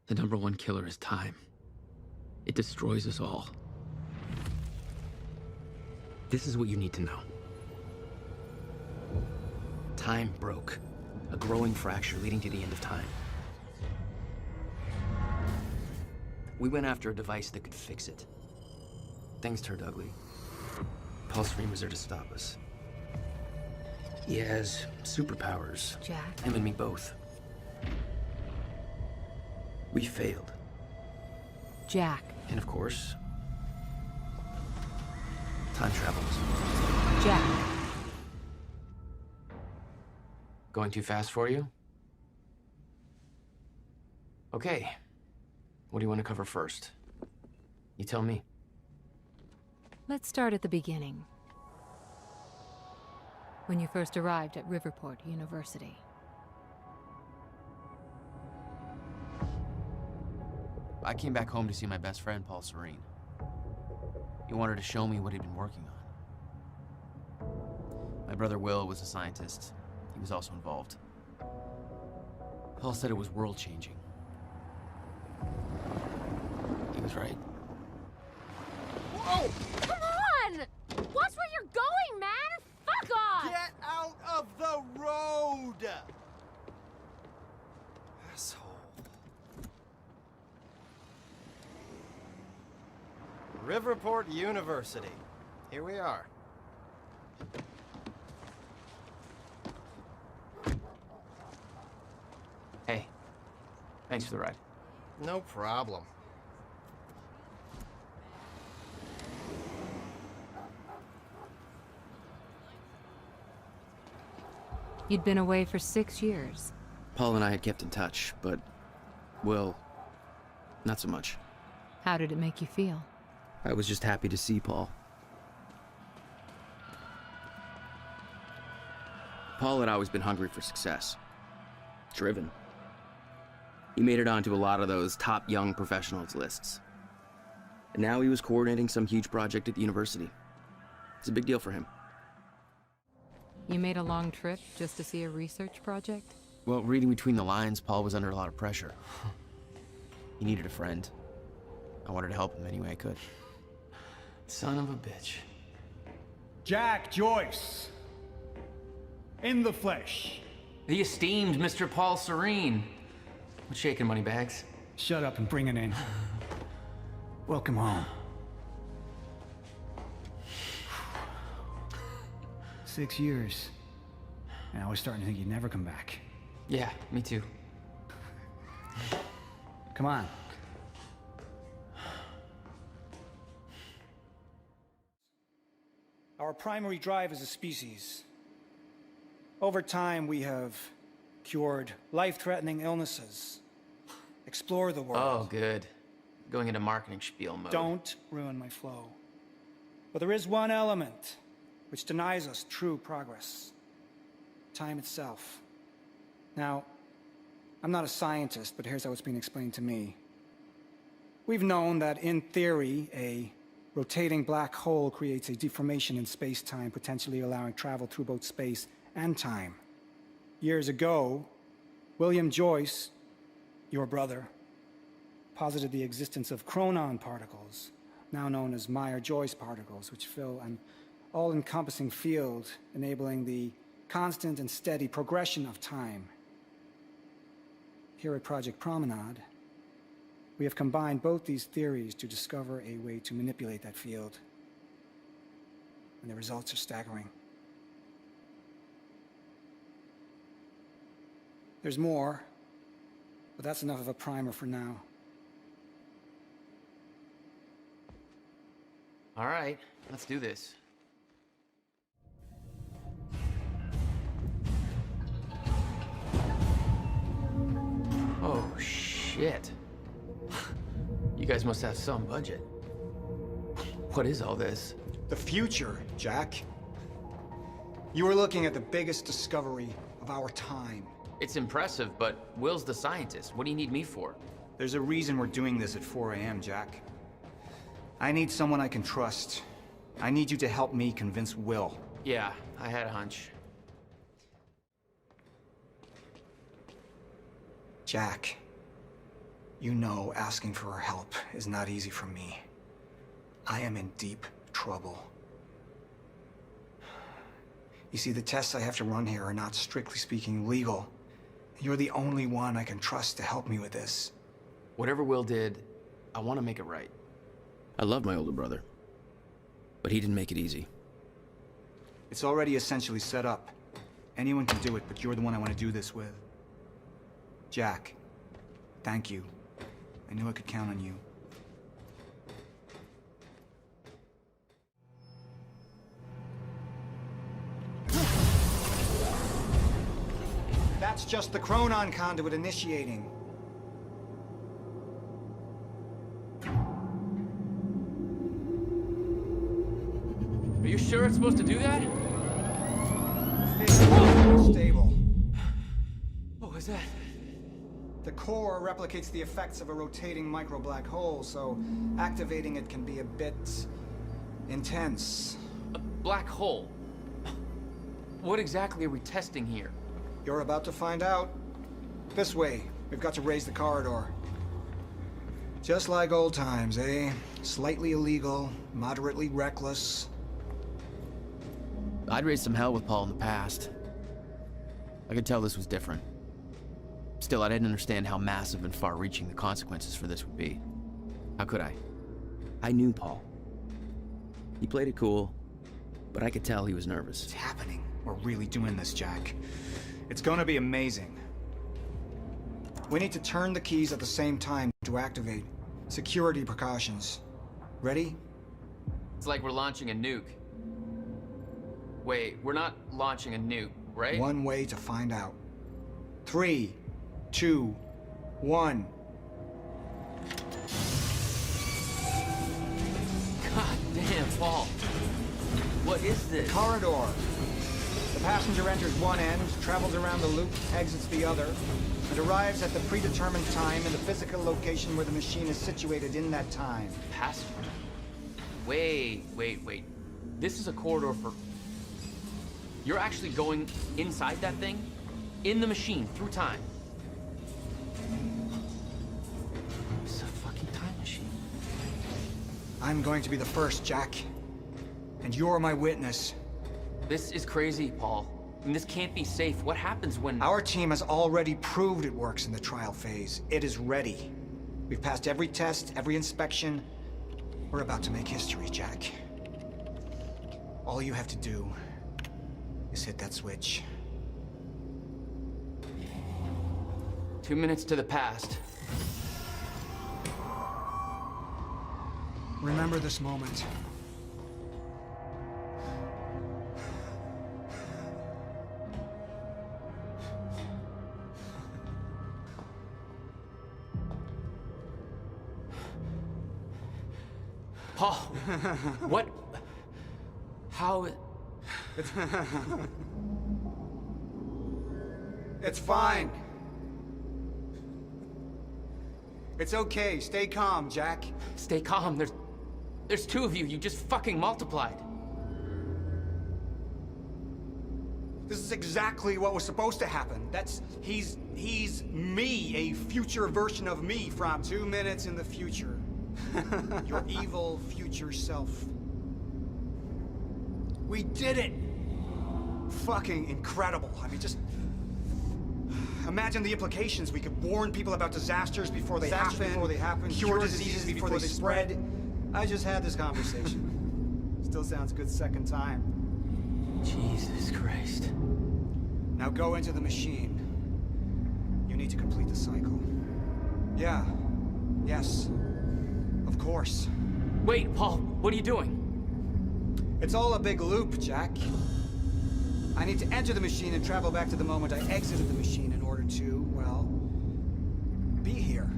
The #1 killer is time. It destroys us all. This is what you need to know. Time broke. A growing fracture leading to the end of time. We went after a device that could fix it. Things turned ugly. Paul Serene was there to stop us. He has superpowers. Jack? Him and me both. We failed. Jack. And of course, time travels. Jack. Going too fast for you? Okay. What do you want to cover first? You tell me. Let's start at the beginning. When you first arrived at Riverport University. I came back home to see my best friend, Paul Serene. He wanted to show me what he'd been working on. My brother Will was a scientist. He was also involved. Paul said it was world-changing. He was right. Whoa! Come on! Watch where you're going, man! Fuck off! Get out of the road! Asshole. Riverport University. Here we are. Hey, thanks for the ride. No problem. You'd been away for 6 years. Paul and I had kept in touch, but, well, not so much. How did it make you feel? I was just happy to see Paul. Paul had always been hungry for success. Driven. He made it onto a lot of those top young professionals lists. And now he was coordinating some huge project at the university. It's a big deal for him. You made a long trip just to see a research project? Well, reading between the lines, Paul was under a lot of pressure. He needed a friend. I wanted to help him any way I could. Son of a bitch. Jack Joyce. In the flesh. The esteemed Mr. Paul Serene. What's shaking, Moneybags? Shut up and bring it in. Welcome home. 6 years. And I was starting to think you'd never come back. Yeah, me too. Come on. Our primary drive as a species. Over time, we have cured life-threatening illnesses. Explore the world. Oh, good. Going into marketing spiel mode. Don't ruin my flow. But there is one element which denies us true progress. Time itself. Now, I'm not a scientist, but here's how it's been explained to me. We've known that, in theory, a rotating black hole creates a deformation in space-time, potentially allowing travel through both space and time. Years ago, William Joyce, your brother, posited the existence of chronon particles, now known as Meyer-Joyce particles, which fill an all-encompassing field, enabling the constant and steady progression of time. Here at Project Promenade, we have combined both these theories to discover a way to manipulate that field. And the results are staggering. There's more, but that's enough of a primer for now. All right, let's do this. Oh, shit. You guys must have some budget. What is all this? The future, Jack. You were looking at the biggest discovery of our time. It's impressive, but Will's the scientist. What do you need me for? There's a reason we're doing this at 4 a.m., Jack. I need someone I can trust. I need you to help me convince Will. Yeah, I had a hunch. Jack, You know asking for her help is not easy for me. I am in deep trouble. You see, the tests I have to run here are not, strictly speaking, legal. You're the only one I can trust to help me with this. Whatever Will did, I want to make it right. I love my older brother, but he didn't make it easy. It's already essentially set up. Anyone can do it, but you're the one I want to do this with. Jack, thank you. I knew I could count on you. That's just the Chronon conduit initiating. Are you sure it's supposed to do that? Stable. What was that? The core replicates the effects of a rotating micro-black hole, so activating it can be a bit intense. A black hole? What exactly are we testing here? You're about to find out. This way. We've got to raise the corridor. Just like old times, eh? Slightly illegal, moderately reckless. I'd raised some hell with Paul in the past. I could tell this was different. Still, I didn't understand how massive and far-reaching the consequences for this would be. How could I? I knew Paul. He played it cool, but I could tell he was nervous. It's happening. We're really doing this, Jack. It's gonna be amazing. We need to turn the keys at the same time to activate. Security precautions. Ready? It's like we're launching a nuke. Wait, we're not launching a nuke, right? One way to find out. 3, 2, 1. God damn, Paul. What is this? Corridor. The passenger enters one end, travels around the loop, exits the other, and arrives at the predetermined time in the physical location where the machine is situated in that time. Passenger? Wait. This is a corridor for... You're actually going inside that thing? In the machine, through time? It's a fucking time machine. I'm going to be the first, Jack. And you're my witness. This is crazy, Paul. I mean, this can't be safe. What happens when... Our team has already proved it works in the trial phase. It is ready. We've passed every test, every inspection. We're about to make history, Jack. All you have to do is hit that switch. 2 minutes to the past. Remember this moment. Paul, what? How? It's fine. It's okay. Stay calm, Jack. Stay calm. There's two of you. You just fucking multiplied. This is exactly what was supposed to happen. He's me, a future version of me from 2 minutes in the future. Your evil future self. We did it! Fucking incredible. I mean, just... imagine the implications. We could warn people about disasters before they happen, cure diseases before they spread. I just had this conversation. Still sounds good second time. Jesus Christ. Now go into the machine. You need to complete the cycle. Yeah. Yes. Of course. Wait, Paul, what are you doing? It's all a big loop, Jack. I need to enter the machine and travel back to the moment I exited the machine in order to, well, be here.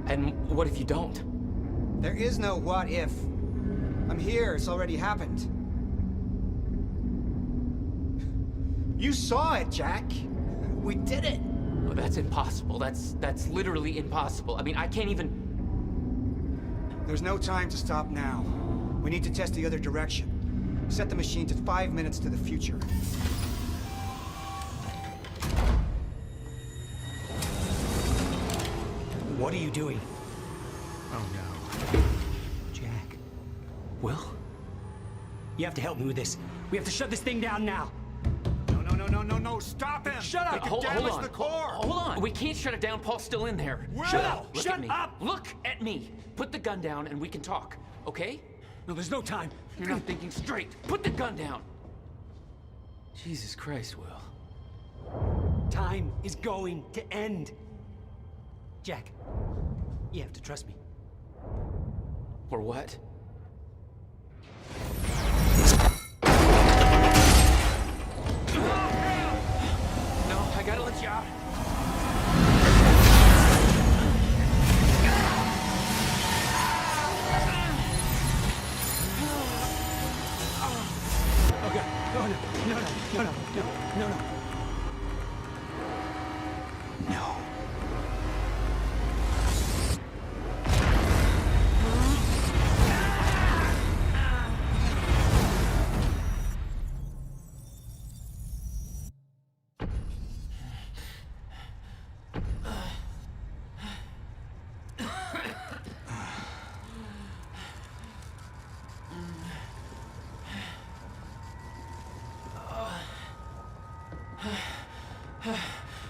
And what if you don't? There is no what if. I'm here, it's already happened. You saw it, Jack. We did it. Oh, that's impossible. That's literally impossible. I mean, I can't even... There's no time to stop now. We need to test the other direction. Set the machine to 5 minutes to the future. What are you doing? Oh no. Jack. Will? You have to help me with this. We have to shut this thing down now. No, stop him! Shut up! Hold on. the core! Hold on. We can't shut it down. Paul's still in there. Shut up! Look Shut at me. up! Look at me. Put the gun down and we can talk, okay? No, there's no time. You're not thinking straight. Put the gun down. Jesus Christ, Will. Time is going to end. Jack, you have to trust me. Or what? No, I gotta let you out. Okay. No. No.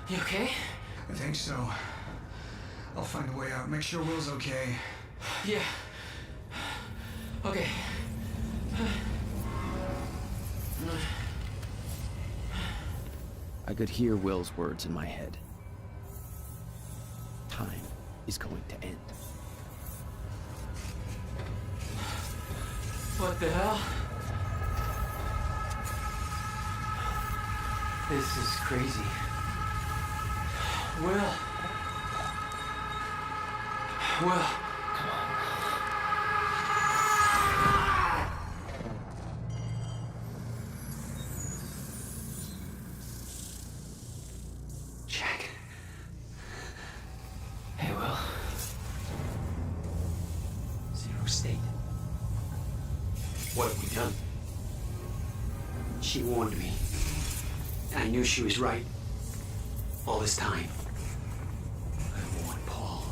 You okay? I think so. I'll find a way out. Make sure Will's okay. Yeah. Okay. I could hear Will's words in my head. Time is going to end. What the hell? This is crazy. Will. Jack. Hey, Will. Zero state. What have we done? She warned me. And I knew she was right. All this time. I warned Paul.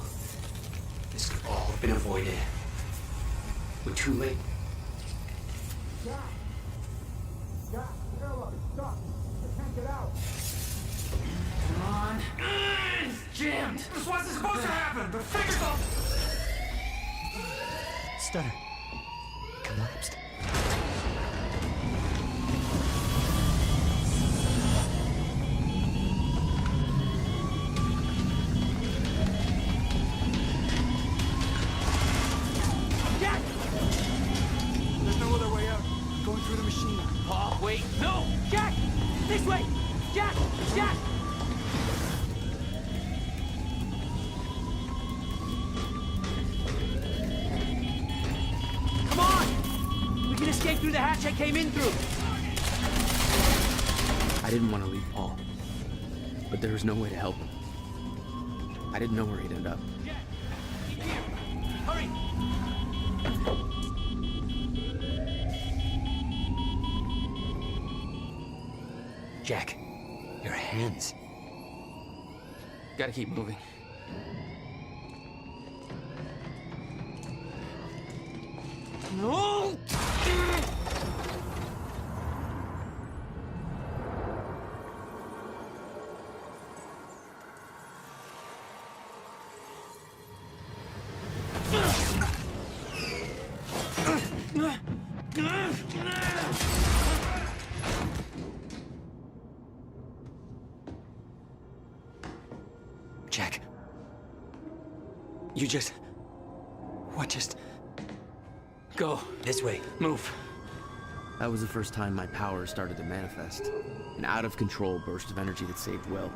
This could all have been avoided. We're too late. Come on. It's jammed. This wasn't supposed to happen! The fingers off! Stutter. Collapsed. Jack! There's no other way out. Going through the machine. Paul, wait. No! Jack! This way! Jack! Jack! Come on! We can escape through the hatch I came in through! I didn't want to leave Paul, but there was no way to help him. I didn't know where he'd end up. Hurry! Jack, your hands. Gotta keep moving. No! Jack. You just... What just... Go. This way. Move. That was the first time my power started to manifest. An out-of-control burst of energy that saved Will.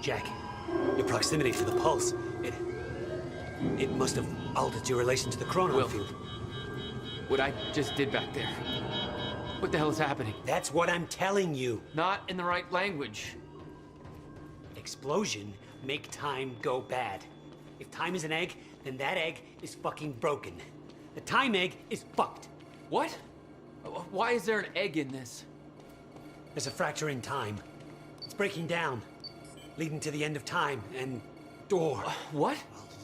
Jack, your proximity to the pulse, it must have altered your relation to the chronon Will. field. What I just did back there. What the hell is happening? That's what I'm telling you. Not in the right language. Explosion make time go bad. If time is an egg, then that egg is fucking broken. The time egg is fucked. What? Why is there an egg in this? There's a fracture in time. It's breaking down, leading to the end of time, and door. What?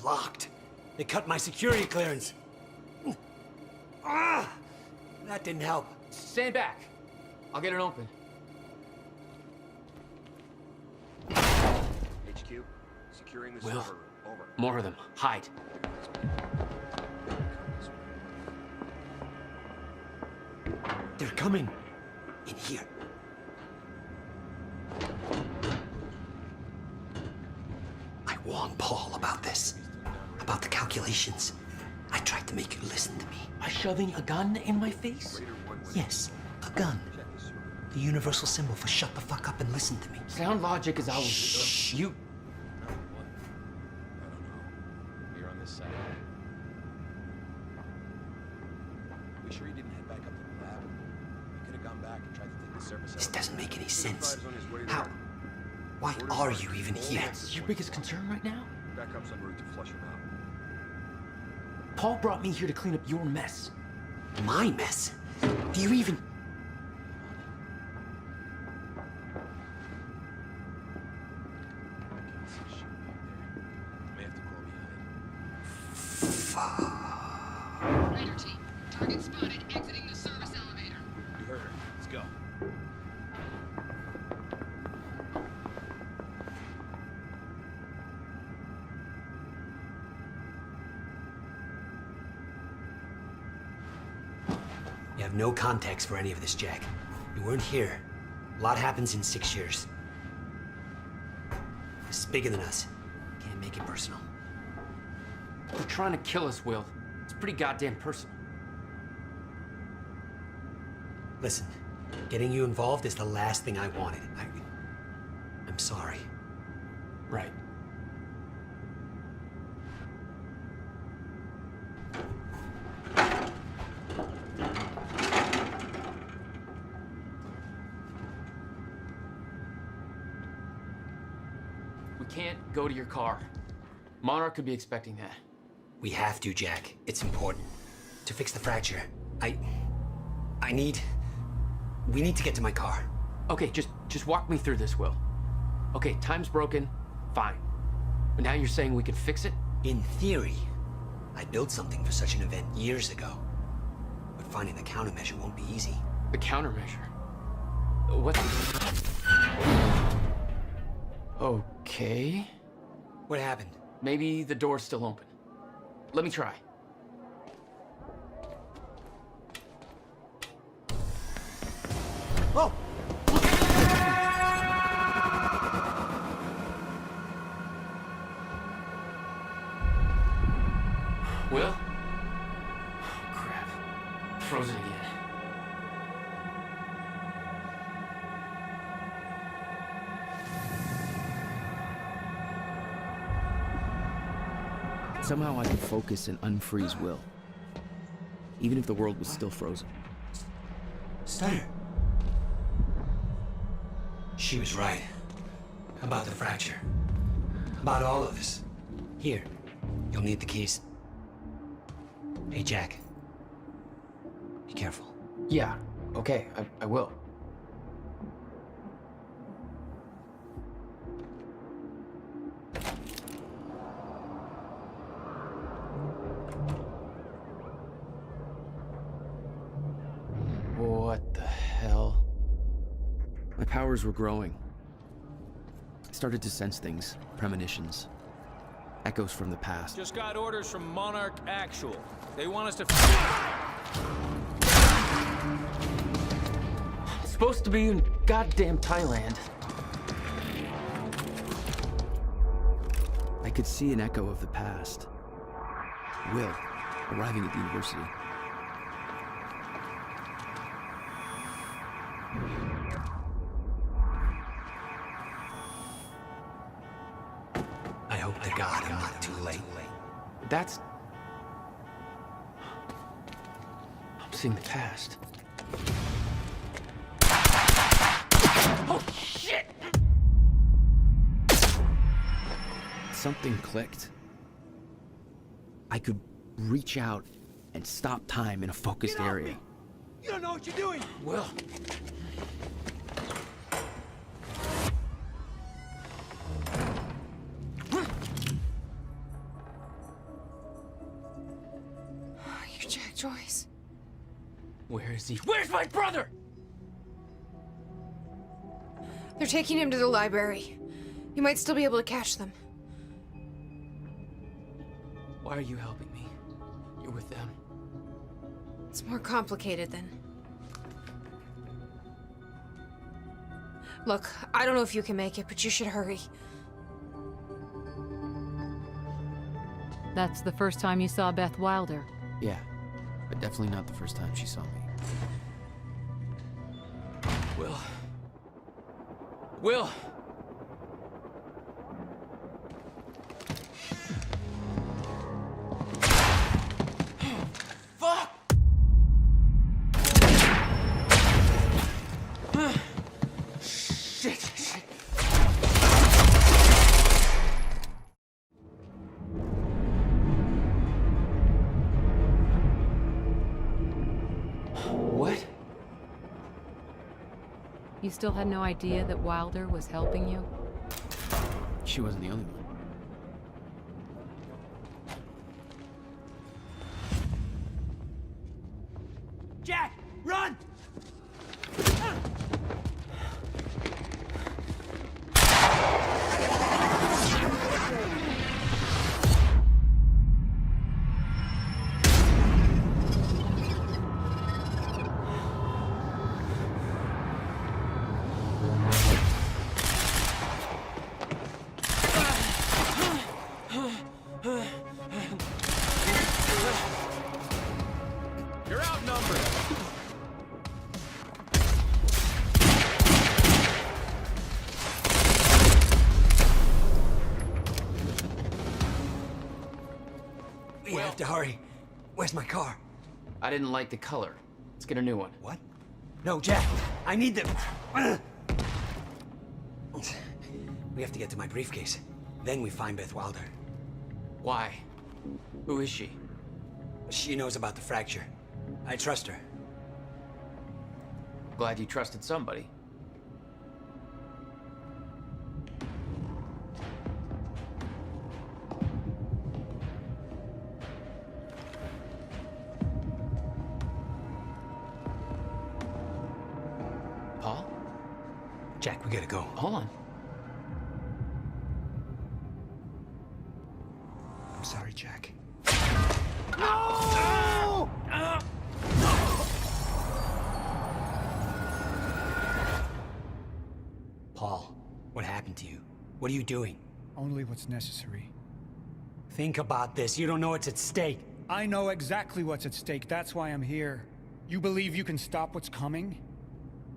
Locked. They cut my security clearance. Ah! That didn't help. Stand back. I'll get it open. HQ, securing the Will. server room. Over. More of them. Hide. They're coming. In here. I warned Paul about this. About the calculations. I tried to make you listen to me. By shoving a gun in my face? Yes, a gun. The universal symbol for shut the fuck up and listen to me. Sound logic is always... Shh. You... You're on this side. We sure he didn't head back up to the lab? We could have gone back and tried to take the surface. This doesn't make any sense. Fighters on his way How? there. Why are you even here? That's your biggest concern right now? Backup's en route to flush him out. Paul brought me here to clean up your mess. My mess? Do you even... May have to crawl behind. Raider team, target spotted exiting the service elevator. You heard her. Let's go. You have no context for any of this, Jack. You weren't here. A lot happens in 6 years. This is bigger than us. Can't make it personal. They're trying to kill us, Will. It's pretty goddamn personal. Listen, getting you involved is the last thing I wanted. I'm sorry. Right. We can't go to your car. Monarch could be expecting that. We have to, Jack. It's important. To fix the fracture, we need to get to my car. Okay, just walk me through this, Will. Okay, time's broken. Fine. But now you're saying we could fix it? In theory, I built something for such an event years ago. But finding the countermeasure won't be easy. The countermeasure? What? Okay. What happened? Maybe the door's still open. Let me try. Oh! Will? Oh, crap. Frozen again. Somehow I could focus and unfreeze Will. Even if the world was still frozen. Steiner. She was right. About the fracture. About all of this. Here, you'll need the keys. Hey, Jack. Be careful. Yeah, okay, I will. What the hell? My powers were growing. I started to sense things, premonitions, echoes from the past. Just got orders from Monarch Actual. They want us to... It's supposed to be in goddamn Thailand. I could see an echo of the past. Will, arriving at the university. I hope to God I'm not too late. That's... I'm seeing the past. Oh, shit! Something clicked. I could reach out and stop time in a focused area. You don't know what you're doing! Will. Jack Joyce. Where is he? Where's my brother? They're taking him to the library. You might still be able to catch them. Why are you helping me? You're with them. It's more complicated than... Look, I don't know if you can make it, but you should hurry. That's the first time you saw Beth Wilder. Yeah, but definitely not the first time she saw me. Will! Fuck! Shit. What? You still had no idea that Wilder was helping you? She wasn't the only one. Jack, run! You're outnumbered. We have to hurry. Where's my car? I didn't like the color. Let's get a new one. What? No, Jack. I need them. We have to get to my briefcase. Then we find Beth Wilder. Why? Who is she? She knows about the fracture. I trust her. Glad you trusted somebody. Paul? Jack, we gotta go. Hold on. I'm sorry, Jack. Paul, what happened to you? What are you doing? Only what's necessary. Think about this. You don't know what's at stake. I know exactly what's at stake. That's why I'm here. You believe you can stop what's coming?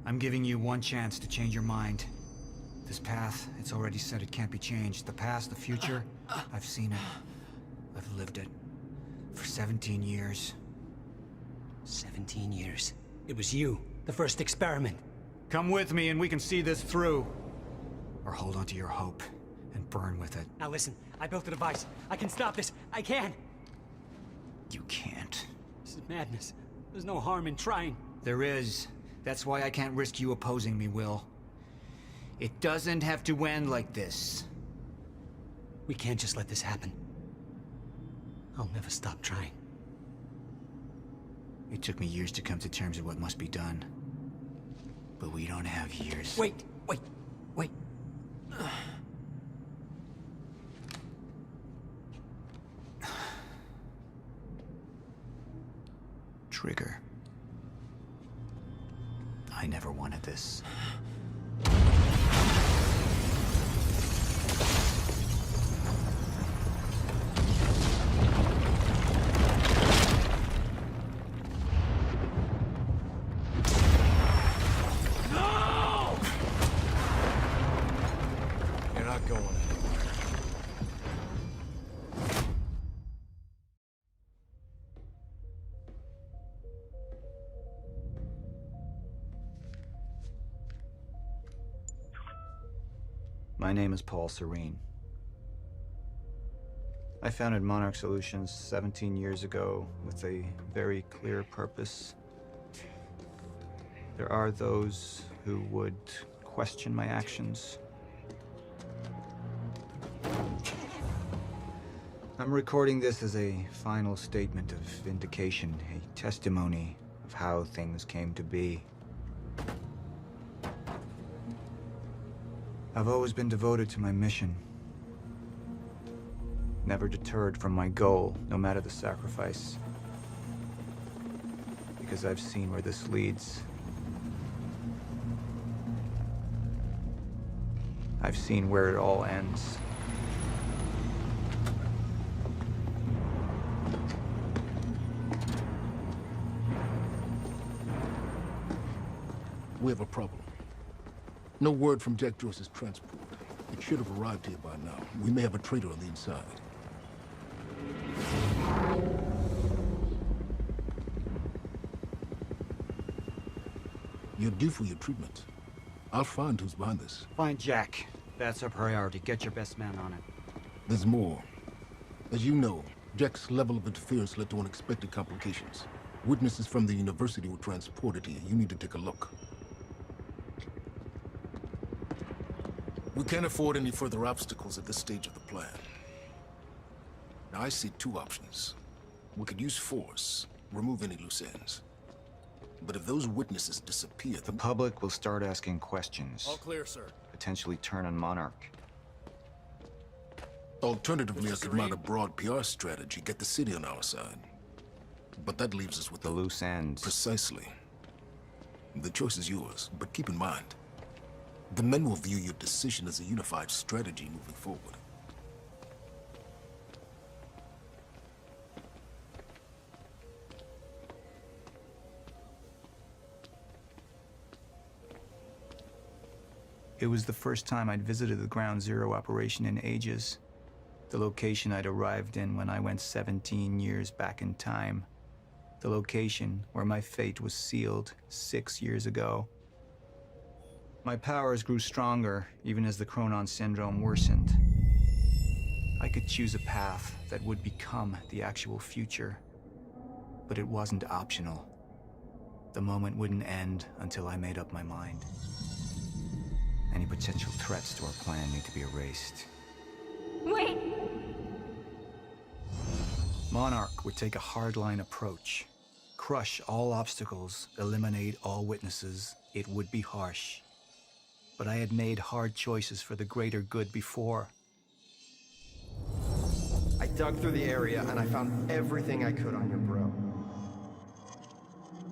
I'm giving you one chance to change your mind. This path, it's already said it can't be changed. The past, the future, I've seen it. I've lived it. For 17 years. 17 years. It was you, the first experiment. Come with me and we can see this through. Or hold on to your hope and burn with it. Now listen, I built a device. I can stop this. I can. You can't. This is madness. There's no harm in trying. There is. That's why I can't risk you opposing me, Will. It doesn't have to end like this. We can't just let this happen. I'll never stop trying. It took me years to come to terms with what must be done. But we don't have years. Wait. Trigger. I never wanted this. You're not going anywhere. My name is Paul Serene. I founded Monarch Solutions 17 years ago with a very clear purpose. There are those who would question my actions. I'm recording this as a final statement of vindication, a testimony of how things came to be. I've always been devoted to my mission. Never deterred from my goal, no matter the sacrifice. Because I've seen where this leads. I've seen where it all ends. We have a problem. No word from Jack Joyce's transport. It should have arrived here by now. We may have a traitor on the inside. You're due for your treatment. I'll find who's behind this. Find Jack. That's our priority. Get your best man on it. There's more. As you know, Jack's level of interference led to unexpected complications. Witnesses from the university were transported here. You need to take a look. We can't afford any further obstacles at this stage of the plan. Now, I see two options. We could use force, remove any loose ends. But if those witnesses disappear, The public will start asking questions. All clear, sir. Potentially turn on Monarch. Alternatively, I could mount a broad PR strategy, get the city on our side. But that leaves us with The loose ends. Precisely. The choice is yours, but keep in mind, the men will view your decision as a unified strategy moving forward. It was the first time I'd visited the Ground Zero operation in ages. The location I'd arrived in when I went 17 years back in time. The location where my fate was sealed 6 years ago. My powers grew stronger, even as the Chronon Syndrome worsened. I could choose a path that would become the actual future. But it wasn't optional. The moment wouldn't end until I made up my mind. Any potential threats to our plan need to be erased. Wait! Monarch would take a hardline approach. Crush all obstacles, eliminate all witnesses. It would be harsh. But I had made hard choices for the greater good before. I dug through the area and I found everything I could on your bro.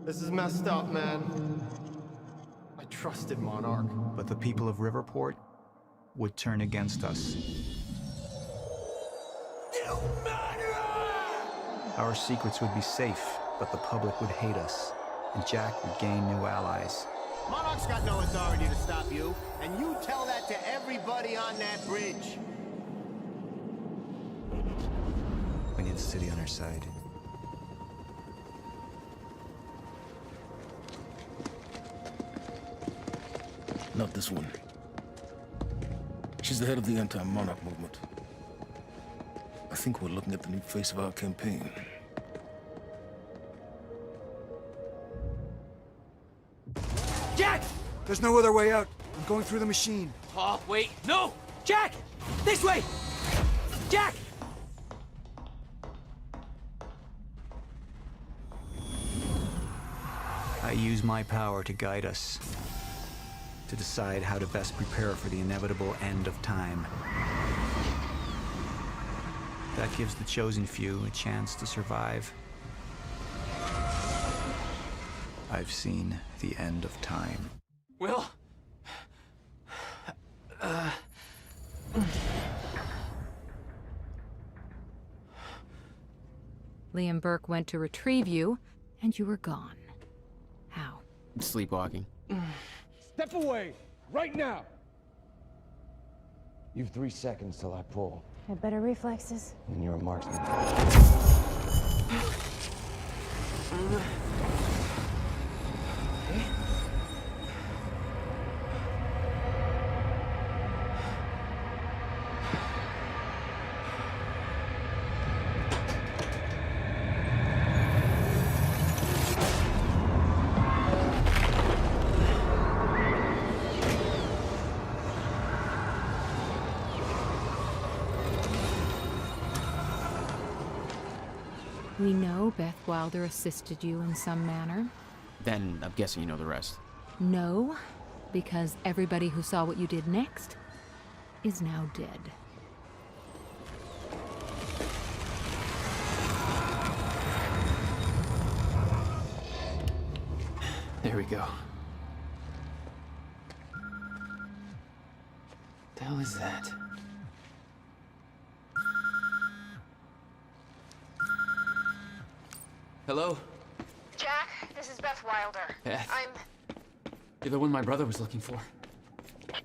This is messed up, man. I trusted Monarch. But the people of Riverport would turn against us. Our secrets would be safe, but the public would hate us, and Jack would gain new allies. Monarch's got no authority to stop you, and you tell that to everybody on that bridge. We need the city on our side. Not this one. She's the head of the anti-Monarch movement. I think we're looking at the new face of our campaign. Jack! There's no other way out. I'm going through the machine. Oh, wait, no! Jack! This way! Jack! I use my power to guide us. To decide how to best prepare for the inevitable end of time. That gives the chosen few a chance to survive. I've seen the end of time. Will? Liam Burke went to retrieve you, and you were gone. How? Sleepwalking. Step away! Right now! You've 3 seconds till I pull. Had better reflexes. And you're a marksman. We know Beth Wilder assisted you in some manner. Then I'm guessing you know the rest. No, because everybody who saw what you did next is now dead. There we go. The hell is that? Hello? Jack, this is Beth Wilder. Beth? You're the one my brother was looking for.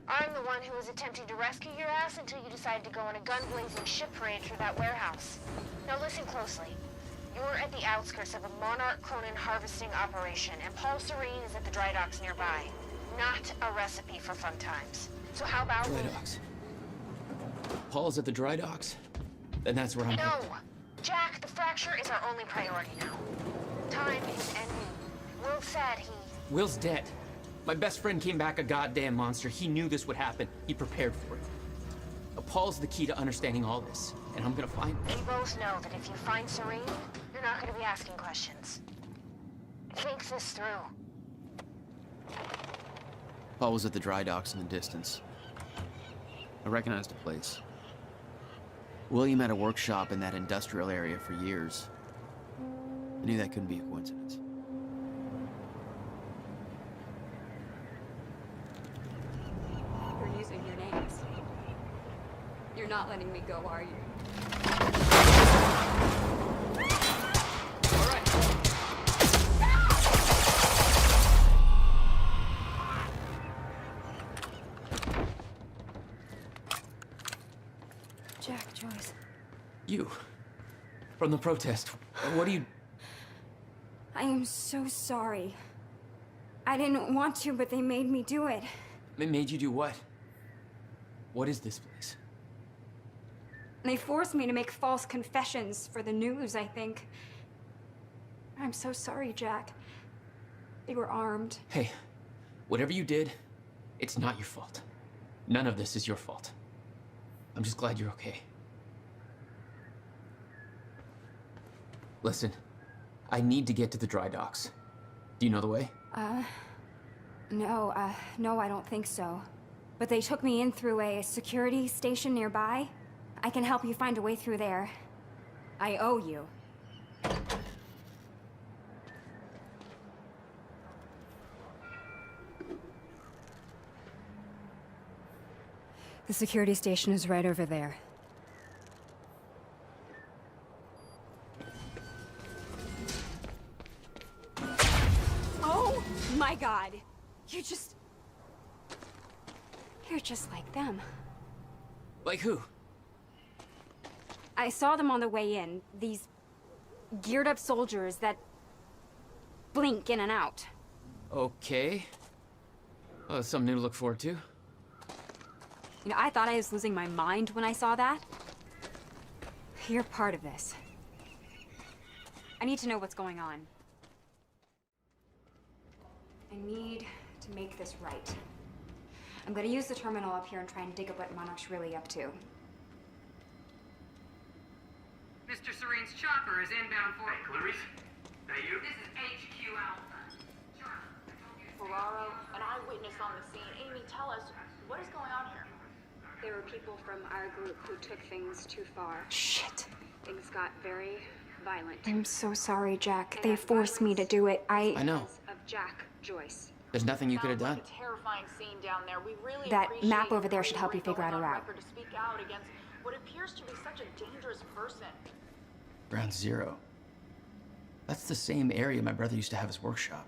I'm the one who was attempting to rescue your ass until you decided to go on a gun-blazing ship parade through that warehouse. Now listen closely. You're at the outskirts of a Monarch Cronin harvesting operation, and Paul Serene is at the dry docks nearby. Not a recipe for fun times. So how about... Dry docks? Paul's at the dry docks? Then that's where I'm... No! Jack, the fracture is our only priority now. Time is ending. Will said he... Will's dead. My best friend came back a goddamn monster. He knew this would happen. He prepared for it. Paul's the key to understanding all this, and I'm gonna find him. We both know that if you find Serene, you're not gonna be asking questions. Think this through. Paul was at the dry docks in the distance. I recognized the place. William had a workshop in that industrial area for years. I knew that couldn't be a coincidence. You're using your names. You're not letting me go, are you? Jack, Joyce. You. From the protest. What do you... I am so sorry. I didn't want to, but they made me do it. They made you do what? What is this place? They forced me to make false confessions for the news, I think. I'm so sorry, Jack. They were armed. Hey, whatever you did, it's not your fault. None of this is your fault. I'm just glad you're okay. Listen, I need to get to the dry docks. Do you know the way? No, I don't think so. But they took me in through a security station nearby. I can help you find a way through there. I owe you. The security station is right over there. Oh my God! You're just like them. Like who? I saw them on the way in. These geared up soldiers that blink in and out. Okay. Well, that's something new to look forward to. You know, I thought I was losing my mind when I saw that. You're part of this. I need to know what's going on. I need to make this right. I'm gonna use the terminal up here and try and dig up what Monarch's really up to. Mr. Serene's chopper is inbound for... Hey, Clarice? That you? This is HQ Alpha. Ferraro, an eyewitness on the scene. Amy, tell us, what is going on here? There were people from our group who took things too far. Shit. Things got very violent. I'm so sorry, Jack. They forced me to do it. I know. Of Jack Joyce. There's nothing you could have done. Sounds like a terrifying scene down there. We really That appreciate map over you there should help you figure out a going on route. record to speak out against what appears to be such a dangerous person. Ground Zero. That's the same area my brother used to have his workshop.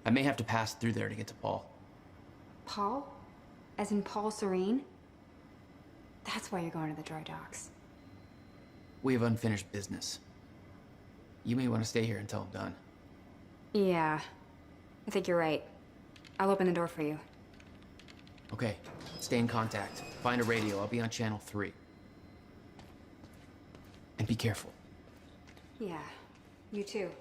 I may have to pass through there to get to Paul. Paul? As in Paul Serene? That's why you're going to the dry docks. We have unfinished business. You may want to stay here until I'm done. Yeah. I think you're right. I'll open the door for you. Okay, stay in contact. Find a radio. I'll be on channel 3. And be careful. Yeah. You too.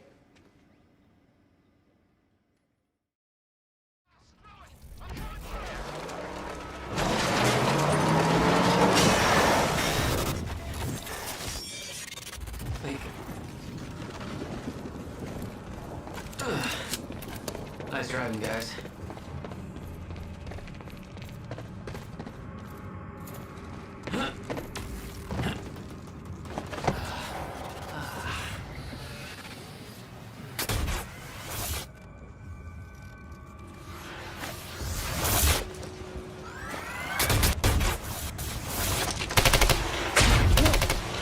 Like, Nice driving, guys.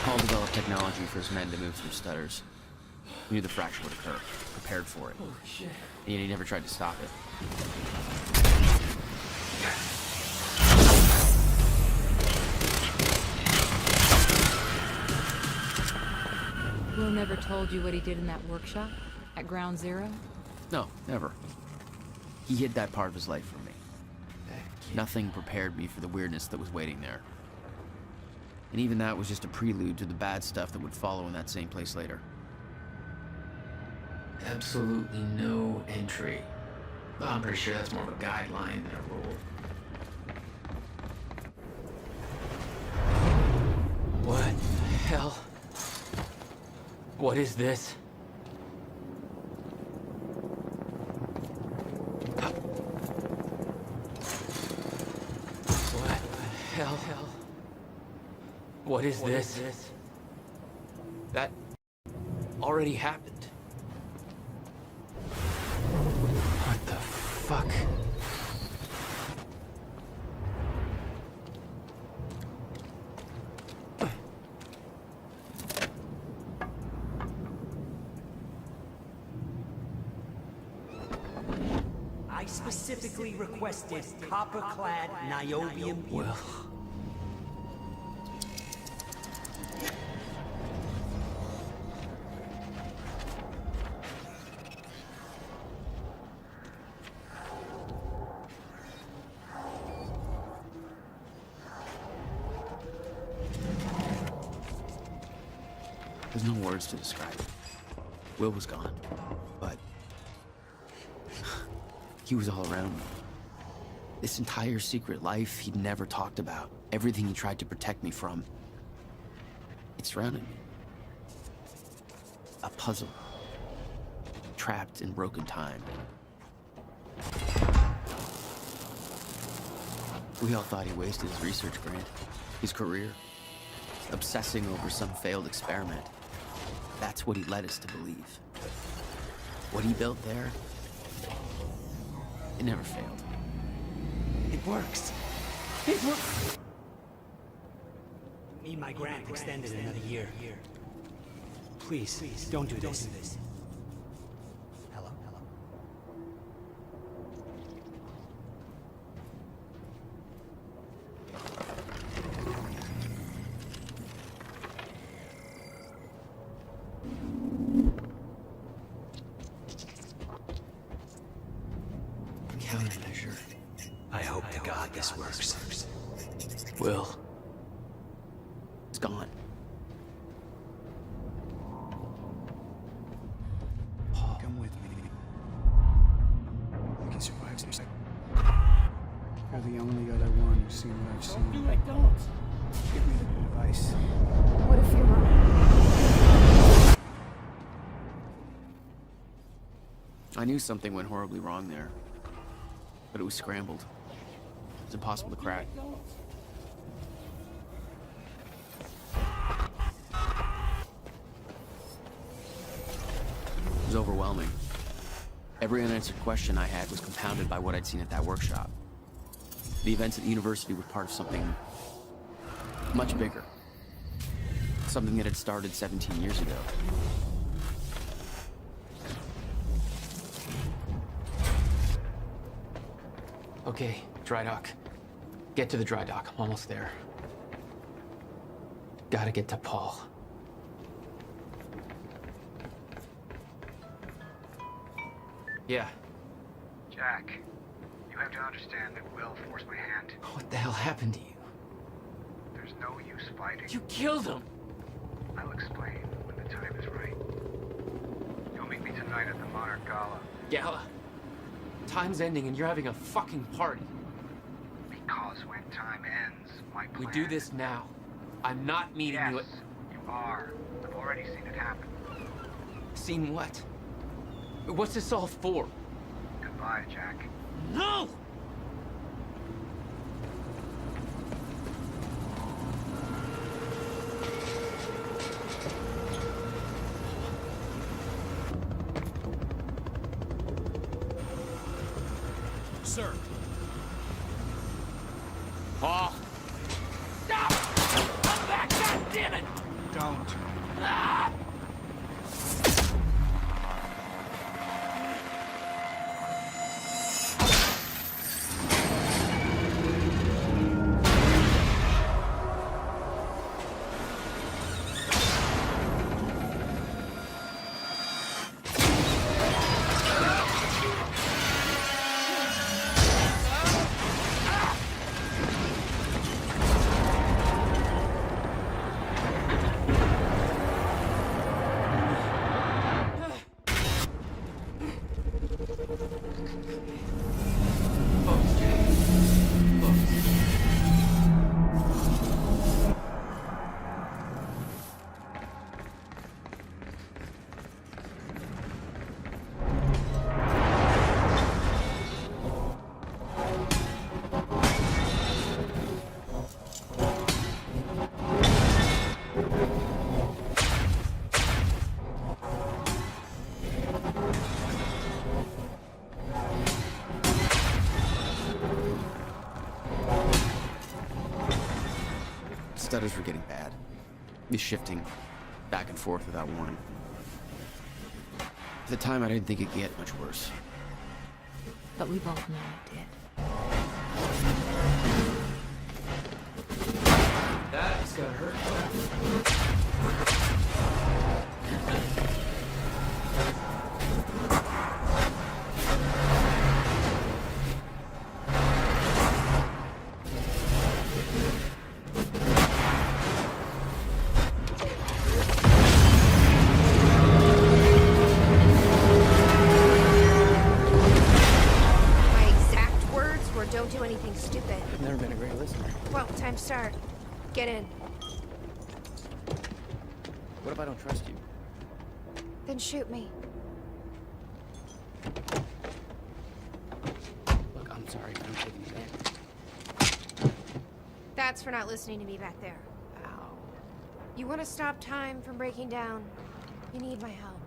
Paul developed technology for his men to move through stutters. He knew the fracture would occur, prepared for it. Oh, shit. And he never tried to stop it. Will never told you what he did in that workshop at Ground Zero? No, never. He hid that part of his life from me. Nothing prepared me for the weirdness that was waiting there. And even that was just a prelude to the bad stuff that would follow in that same place later. Absolutely no entry. Well, I'm pretty sure that's more of a guideline than a rule. What the hell? What is this? What the hell? What is this? That already happened. What the fuck? I specifically requested copper-clad niobium. Well. There's no words to describe it. Will was gone, but he was all around me. This entire secret life he'd never talked about, everything he tried to protect me from, it surrounded me. A puzzle, trapped in broken time. We all thought he wasted his research grant, his career, obsessing over some failed experiment. That's what he led us to believe. What he built there, it never failed. It works. It works. Me and my grant extended another year. Please, don't do this. Hello? Countermeasure. I hope to God this works. Will. It's gone. Come with me. I can survive this. You're the only other one who's seen what I've seen. Do it, don't. Give me the advice. What if you're wrong? I knew something went horribly wrong there, but it was scrambled. It was impossible to crack. It was overwhelming. Every unanswered question I had was compounded by what I'd seen at that workshop. The events at the university were part of something much bigger. Something that had started 17 years ago. Okay, dry dock. Get to the dry dock. I'm almost there. Gotta get to Paul. Yeah. Jack, you have to understand that Will forced my hand. What the hell happened to you? There's no use fighting. You killed him! I'll explain when the time is right. You'll meet me tonight at the Monarch Gala. Gala? Time's ending and you're having a fucking party. Because when time ends, my plan... We do this now. I'm not meeting you at... you are. I've already seen it happen. Seen what? What's this all for? Goodbye, Jack. No! Sir. Paul! Stop! Come back! God damn it! Don't. Ah! Stutters were getting bad. He's shifting back and forth without warning. At the time, I didn't think it'd get much worse. But we both know it did. That's gonna hurt. Don't do anything stupid. I've never been a great listener. Well, time to start. Get in. What if I don't trust you? Then shoot me. Look, I'm sorry, but I'm taking you back. That's for not listening to me back there. Ow. You want to stop time from breaking down? You need my help.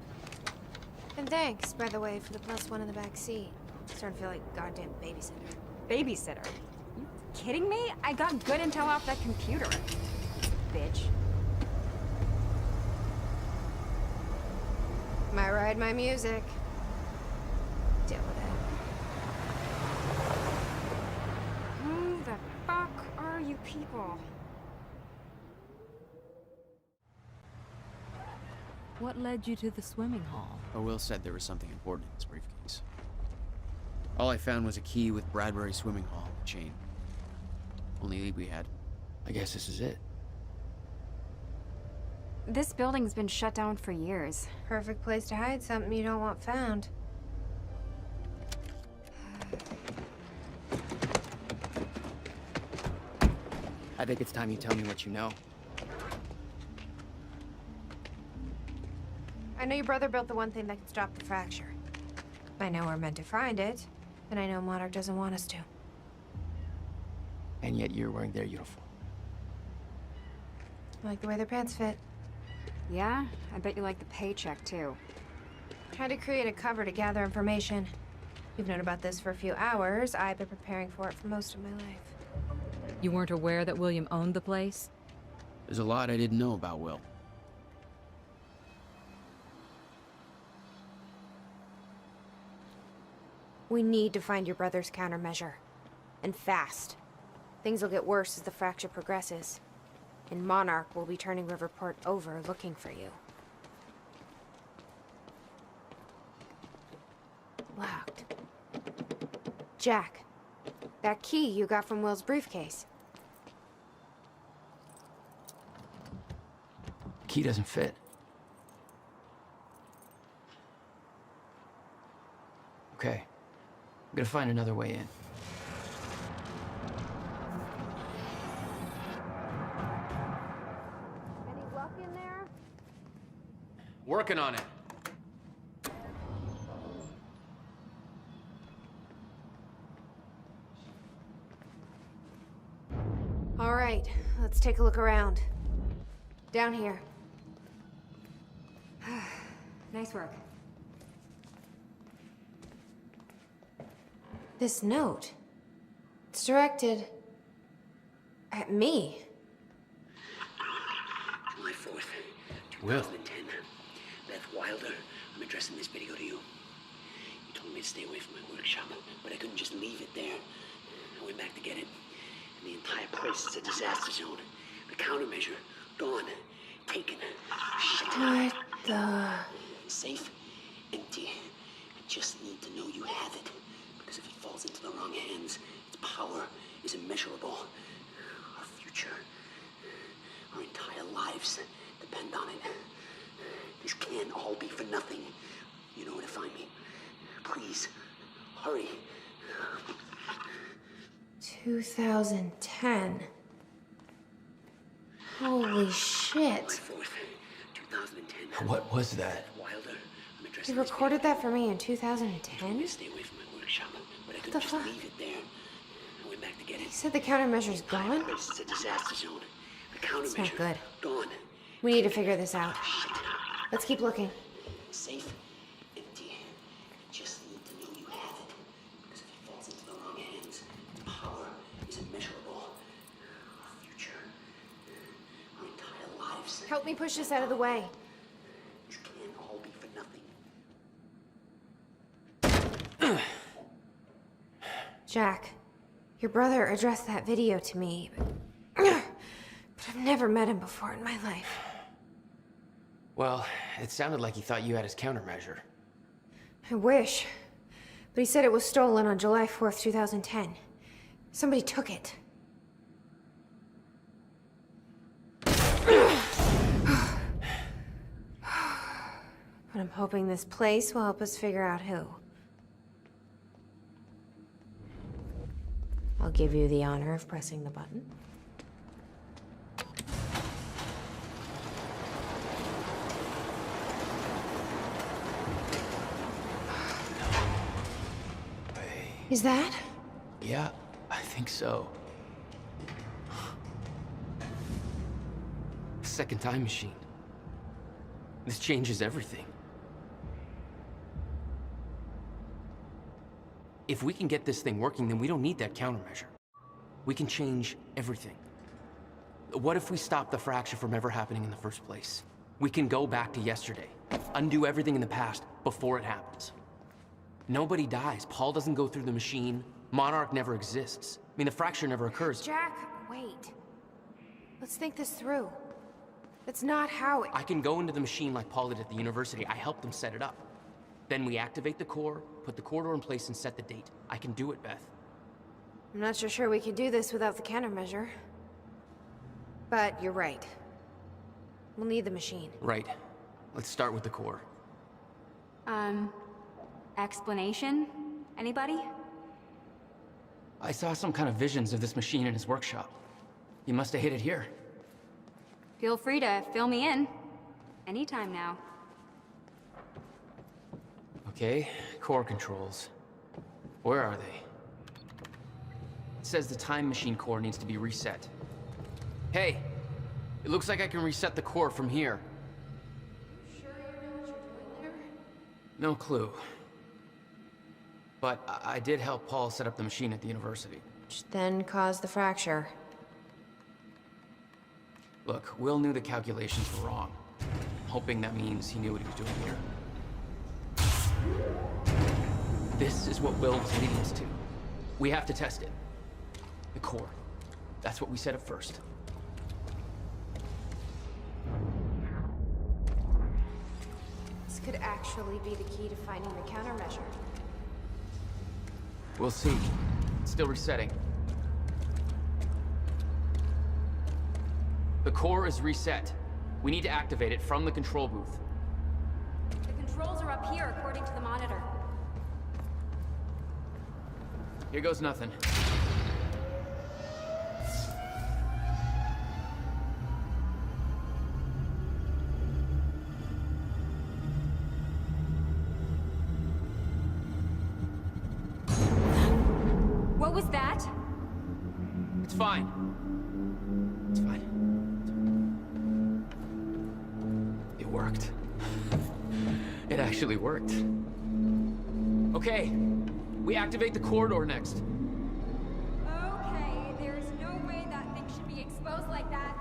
And thanks, by the way, for the +1 in the back seat. Starting to feel like a goddamn babysitter. Babysitter? You kidding me? I got good intel off that computer. Bitch. My ride, my music. Deal with it. Who the fuck are you people? What led you to the swimming hall? But Will said there was something important in his briefcase. All I found was a key with Bradbury Swimming Hall chain. Only lead we had. I guess this is it. This building's been shut down for years. Perfect place to hide something you don't want found. I think it's time you tell me what you know. I know your brother built the one thing that can stop the fracture. I know we're meant to find it, and I know Monarch doesn't want us to. And yet you're wearing their uniform. I like the way their pants fit. Yeah? I bet you like the paycheck, too. Tried to create a cover to gather information. You've known about this for a few hours. I've been preparing for it for most of my life. You weren't aware that William owned the place? There's a lot I didn't know about Will. We need to find your brother's countermeasure. And fast. Things will get worse as the fracture progresses. And Monarch will be turning Riverport over looking for you. Locked. Jack, that key you got from Will's briefcase. The key doesn't fit. Okay. I'm gonna find another way in. Any luck in there? Working on it. Let's take a look around. Down here. Nice work. This note. It's directed at me. July 4th, Will. 2010. Beth Wilder, I'm addressing this video to you. You told me to stay away from my workshop, but I couldn't just leave it there. I went back to get it, and the entire place is a disaster zone. The countermeasure, gone, taken. Shit. What the... Safe, empty. I just need to know you have it, because if it falls into the wrong hands, its power is immeasurable. Our future, our entire lives depend on it. This can't all be for nothing. You know where to find me. Please, hurry. 2010. Holy shit. 4th, 2010. What was that? Wilder, I'm addressing You this recorded video. that for me in You told 2010? me to stay away from my workshop, but I couldn't the just fuck? leave it there. I went back to get it. You said the countermeasure's gone? This is a disaster zone. The It's not countermeasure, good. gone. We need to figure this out. Let's keep looking. Safe, empty. I just need to know you have it. Because if it falls into the wrong hands, its power is immeasurable. Our future, our entire lives. Help me push this out of the way. This can't all be for nothing. Jack, your brother addressed that video to me, but I've never met him before in my life. Well, it sounded like he thought you had his countermeasure. I wish. But he said it was stolen on July 4th, 2010. Somebody took it. But I'm hoping this place will help us figure out who. I'll give you the honor of pressing the button. Is that? Yeah, I think so. Second time machine. This changes everything. If we can get this thing working, then we don't need that countermeasure. We can change everything. What if we stop the fracture from ever happening in the first place? We can go back to yesterday, undo everything in the past before it happens. Nobody dies. Paul doesn't go through the machine. Monarch never exists. I mean, the fracture never occurs. Jack, wait. Let's think this through. That's not how it... I can go into the machine like Paul did at the university. I helped them set it up. Then we activate the core, put the corridor in place, and set the date. I can do it, Beth. I'm not so sure we can do this without the countermeasure. But you're right. We'll need the machine. Right. Let's start with the core. Explanation? Anybody? I saw some kind of visions of this machine in his workshop. He must have hid it here. Feel free to fill me in. Anytime now. Okay, core controls. Where are they? It says the time machine core needs to be reset. Hey, it looks like I can reset the core from here. Sure you know what you're doing there? No clue. But I did help Paul set up the machine at the university. Which then caused the fracture. Look, Will knew the calculations were wrong. I'm hoping that means he knew what he was doing here. This is what Will was leading us to. We have to test it. The core. That's what we set up first. This could actually be the key to finding the countermeasure. We'll see. It's still resetting. The core is reset. We need to activate it from the control booth. The controls are up here, according to the monitor. Here goes nothing. What was that? It's fine. It's fine. actually worked. Okay, we activate the corridor next. Okay, there's no way that thing should be exposed like that.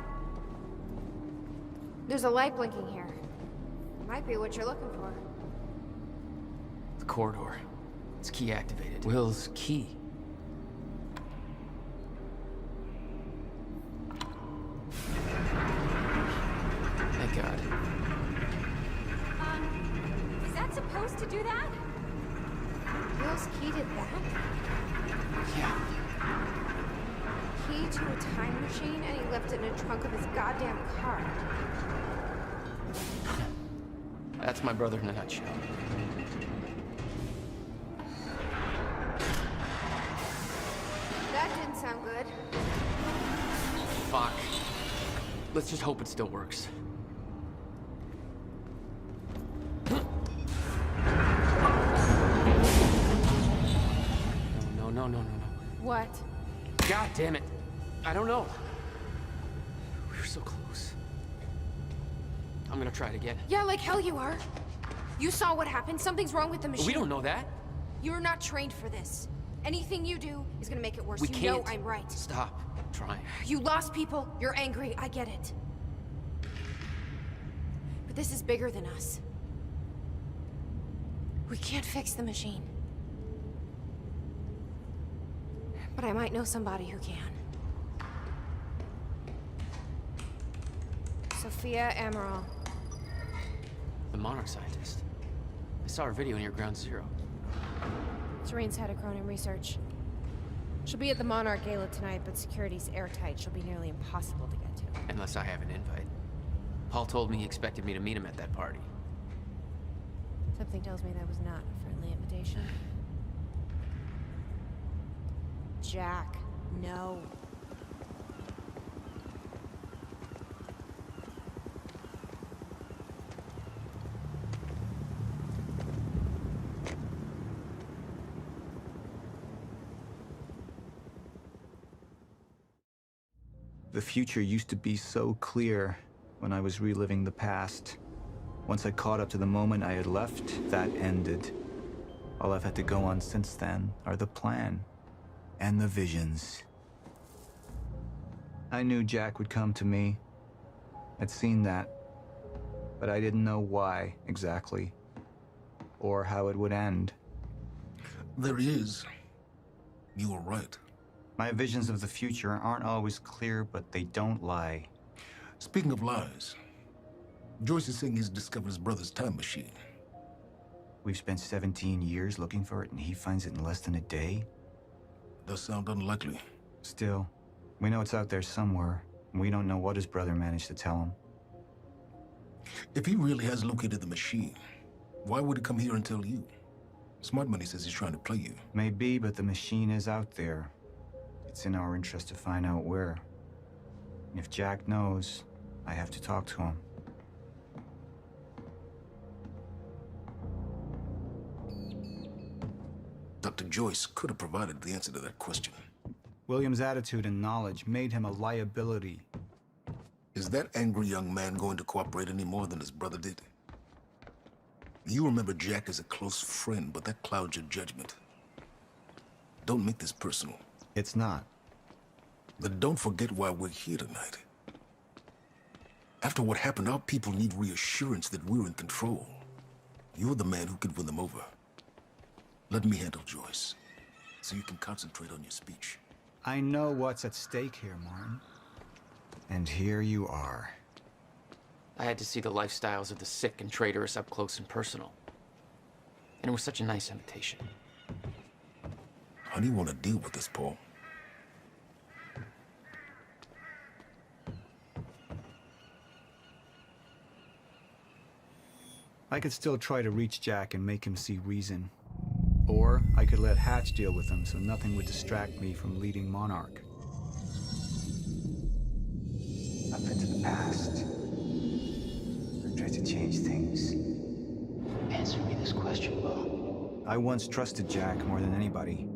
There's a light blinking here. Might be what you're looking for. The corridor. It's key activated. Will's key. Thank God. Is that supposed to do that? Will's key did that? Yeah. Key to a time machine, and he left it in the trunk of his goddamn car. That's my brother in a nutshell. That didn't sound good. Fuck. Let's just hope it still works. No. What? God damn it. I don't know. We were so close. I'm gonna try it again. Yeah, like hell you are. You saw what happened. Something's wrong with the machine. We don't know that. You're not trained for this. Anything you do is gonna make it worse. We You can't. know I'm right. Stop trying. You lost people. You're angry. I get it. But this is bigger than us. We can't fix the machine. But I might know somebody who can. Sophia Amaral. The Monarch scientist. I saw her video near Ground Zero. Serene's head of Cronin Research. She'll be at the Monarch Gala tonight, but security's airtight. She'll be nearly impossible to get to. Unless I have an invite. Paul told me he expected me to meet him at that party. Something tells me that was not a friendly invitation. Jack, no. The future used to be so clear when I was reliving the past. Once I caught up to the moment I had left, that ended. All I've had to go on since then are the plan and the visions. I knew Jack would come to me. I'd seen that, but I didn't know why exactly, or how it would end. There he is. You were right. My visions of the future aren't always clear, but they don't lie. Speaking of lies, Joyce is saying he's discovered his brother's time machine. We've spent 17 years looking for it, and he finds it in less than a day? Does sound unlikely. Still, we know it's out there somewhere, and we don't know what his brother managed to tell him. If he really has located the machine, why would he come here and tell you? Smart Money says he's trying to play you. Maybe, but the machine is out there. It's in our interest to find out where. And if Jack knows, I have to talk to him. Dr. Joyce could have provided the answer to that question. William's attitude and knowledge made him a liability. Is that angry young man going to cooperate any more than his brother did? You remember Jack as a close friend, but that clouds your judgment. Don't make this personal. It's not. Then don't forget why we're here tonight. After what happened, our people need reassurance that we're in control. You're the man who could win them over. Let me handle Joyce, so you can concentrate on your speech. I know what's at stake here, Martin. And here you are. I had to see the lifestyles of the sick and traitorous up close and personal. And it was such a nice invitation. How do you want to deal with this, Paul? I could still try to reach Jack and make him see reason. Or I could let Hatch deal with him so nothing would distract me from leading Monarch. I've been to the past. I've tried to change things. Answer me this question, Bo. I once trusted Jack more than anybody.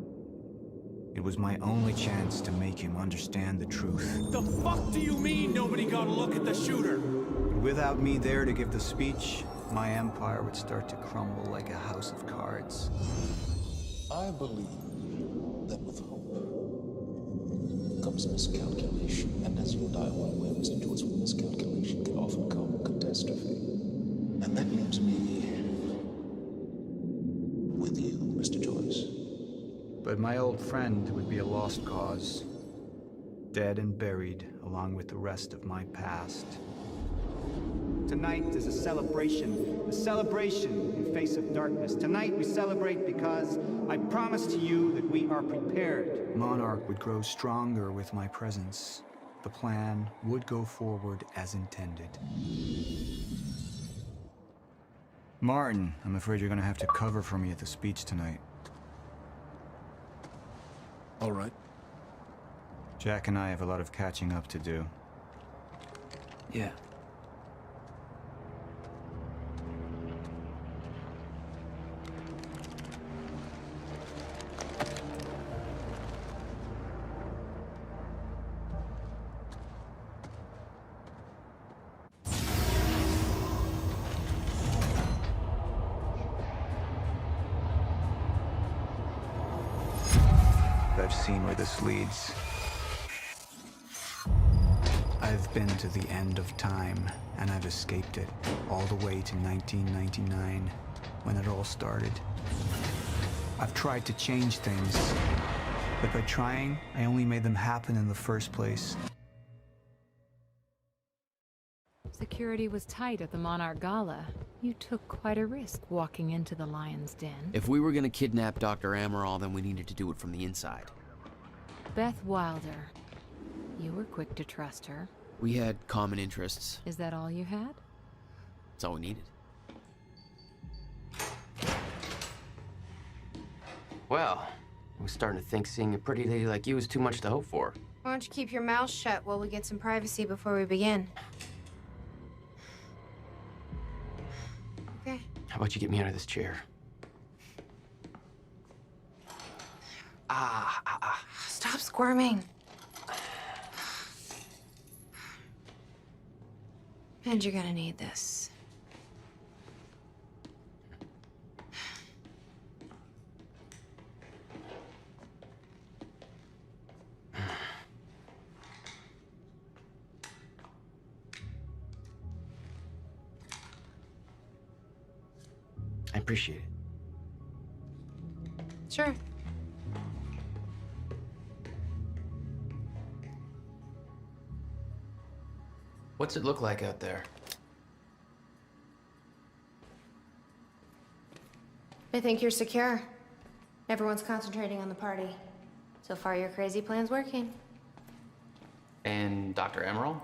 It was my only chance to make him understand the truth. The fuck do you mean nobody got a look at the shooter? But without me there to give the speech, my empire would start to crumble like a house of cards. I believe that with hope comes miscalculation, and as you and I are well aware, Mr. Joyce, with miscalculation can often come catastrophe. And that leaves me with you, Mr. Joyce. But my old friend would be a lost cause, dead and buried along with the rest of my past. Tonight is a celebration in face of darkness. Tonight we celebrate because I promise to you that we are prepared. Monarch would grow stronger with my presence. The plan would go forward as intended. Martin, I'm afraid you're gonna have to cover for me at the speech tonight. All right. Jack and I have a lot of catching up to do. Yeah. I've seen where this leads. I've been to the end of time, and I've escaped it all the way to 1999, when it all started. I've tried to change things, but by trying, I only made them happen in the first place. Security was tight at the Monarch Gala. You took quite a risk walking into the Lion's Den. If we were gonna kidnap Dr. Amaral, then we needed to do it from the inside. Beth Wilder. You were quick to trust her. We had common interests. Is that all you had? That's all we needed. Well, I was starting to think seeing a pretty lady like you was too much to hope for. Why don't you keep your mouth shut while we get some privacy before we begin? Okay. How about you get me out of this chair? Stop squirming. And you're gonna need this. I appreciate it. Sure. What's it look like out there? I think you're secure. Everyone's concentrating on the party. So far, your crazy plan's working. And Dr. Amaral?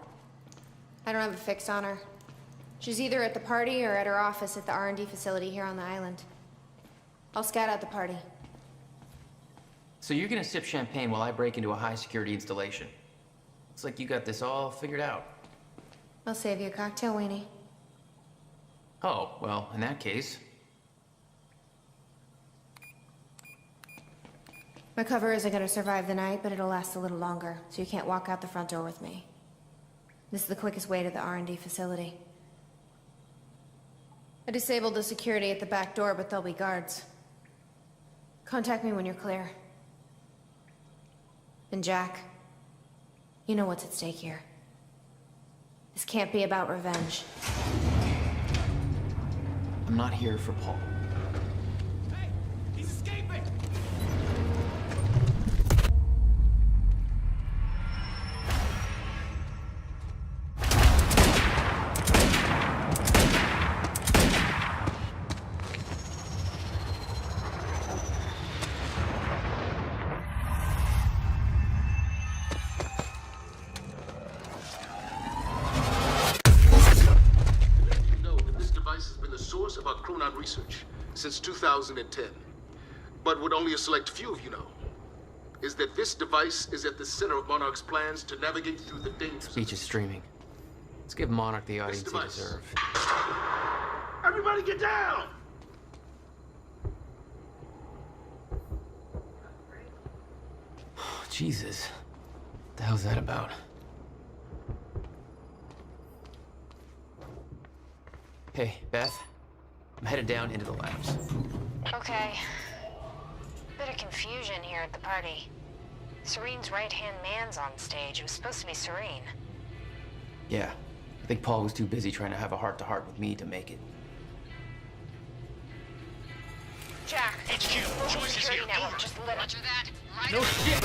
I don't have a fix on her. She's either at the party or at her office at the R&D facility here on the island. I'll scout out the party. So you're gonna sip champagne while I break into a high-security installation. It's like you got this all figured out. I'll save you a cocktail, Weenie. Oh, well, in that case... My cover isn't gonna survive the night, but it'll last a little longer, so you can't walk out the front door with me. This is the quickest way to the R&D facility. I disabled the security at the back door, but there'll be guards. Contact me when you're clear. And Jack, you know what's at stake here. This can't be about revenge. I'm not here for Paul. Hey! He's escaping! Source of our Chronon research since 2010. But what only a select few of you know is that this device is at the center of Monarch's plans to navigate through the dangers. Speech is streaming. Let's give Monarch the audience he deserves. Everybody get down! Oh, Jesus. What the hell's that about? Hey, Beth? I'm headed down into the labs. Okay. Bit of confusion here at the party. Serene's right-hand man's on stage. It was supposed to be Serene. Yeah, I think Paul was too busy trying to have a heart-to-heart with me to make it. Jack, HQ, Joyce is here. network just lit up. Roger that. Right No away. shit!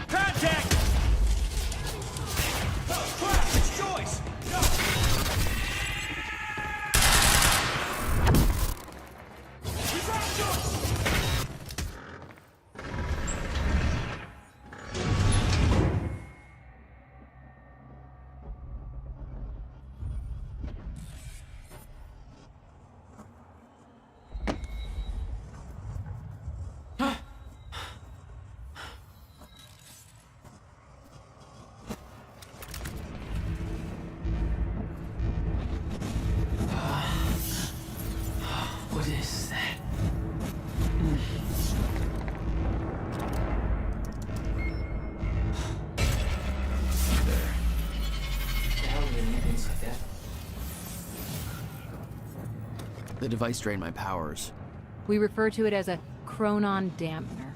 Contact! Crap, it's Joyce! We got Joyce! What is that? The hell are you things like that? The device drained my powers. We refer to it as a chronon dampener.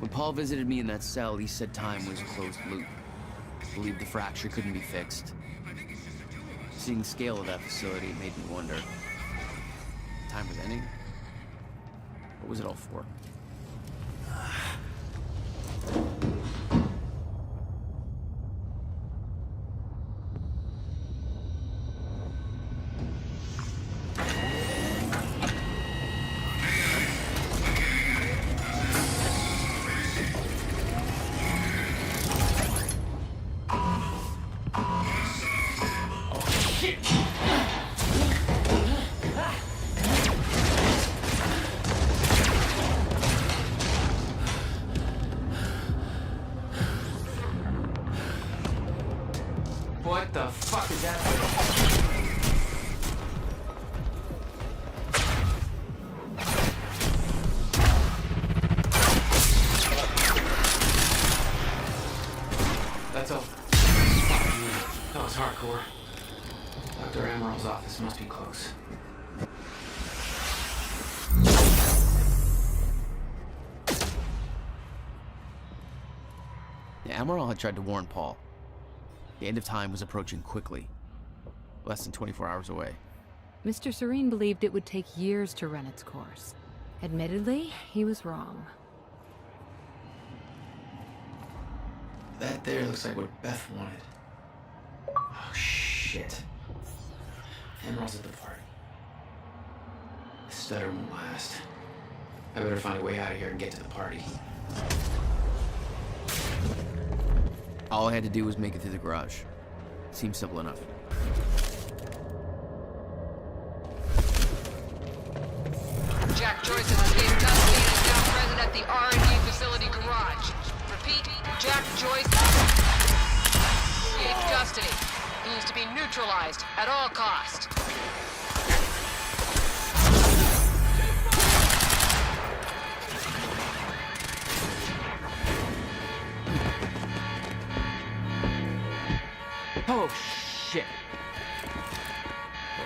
When Paul visited me in that cell, he said time was a closed loop. Believed the fracture couldn't be fixed. Seeing the scale of that facility made me wonder. Time was ending? What was it all for? What the fuck is that? That's all. That was hardcore. Dr. Amaril's office must be close. Yeah, Amaral had tried to warn Paul. The end of time was approaching quickly. Less than 24 hours away. Mr. Serene believed it would take years to run its course. Admittedly, he was wrong. That there looks like what Beth wanted. Oh, shit. Emerald's at the party. The stutter won't last. I better find a way out of here and get to the party. All I had to do was make it through the garage. Seemed simple enough. Jack Joyce has escaped custody and is now present at the R&D facility garage. Repeat, Jack Joyce escaped custody. He is to be neutralized at all costs. Oh, shit.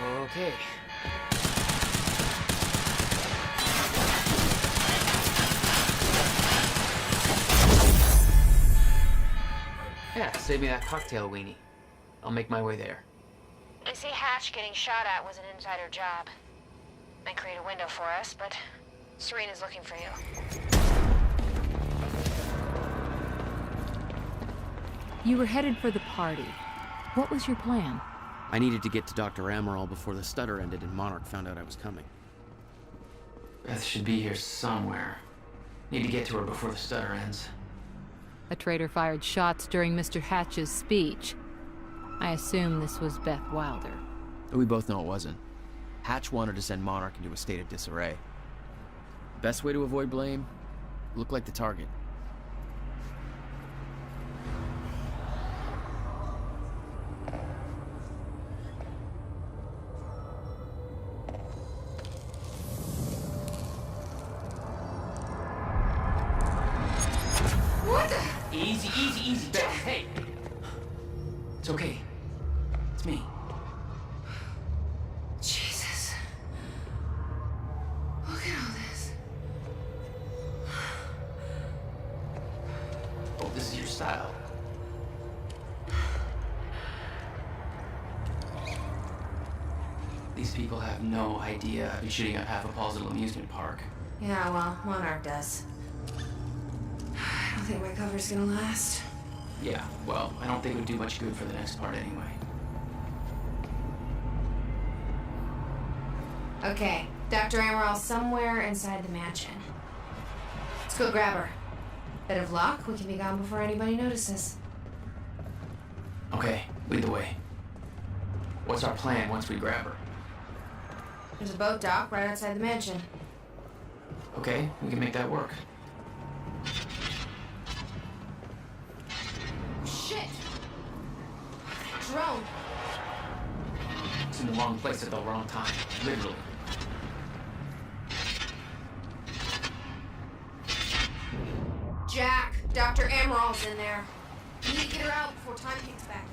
Okay. Yeah, save me that cocktail weenie. I'll make my way there. I see Hatch getting shot at was an insider job. Might create a window for us, but Serene is looking for you. You were headed for the party. What was your plan? I needed to get to Dr. Amaral before the stutter ended and Monarch found out I was coming. Beth should be here somewhere. Need to get to her before the stutter ends. A traitor fired shots during Mr. Hatch's speech. I assume this was Beth Wilder. We both know it wasn't. Hatch wanted to send Monarch into a state of disarray. Best way to avoid blame? Look like the target. Easy, easy. easy, Beth. Hey! It's okay. It's me. Jesus. Look at all this. Oh, this is your style. These people have no idea I've been shooting up half of Paul's little amusement park. Yeah, well, Monarch does. I don't think my cover's gonna last. Yeah, well, I don't think it would do much good for the next part anyway. Okay, Dr. Amaril's somewhere inside the mansion. Let's go grab her. Bit of luck, we can be gone before anybody notices. Okay, lead the way. What's our plan once we grab her? There's a boat dock right outside the mansion. Okay, we can make that work. Shit! Drone! It's in the wrong place at the wrong time, literally. Jack, Dr. Amaril's in there. We need to get her out before time kicks back.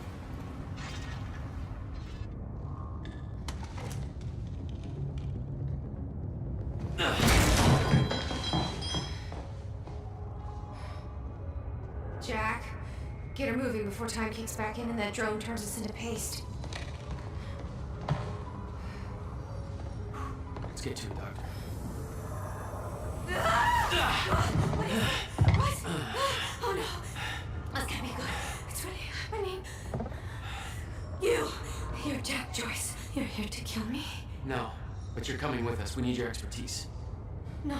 Jack, get her moving before time kicks back in and that drone turns us into paste. Let's get to it, Doctor. What? Oh no. That's gonna be good. It's really happening. You're Jack Joyce. You're here to kill me? No, but you're coming with us. We need your expertise. No.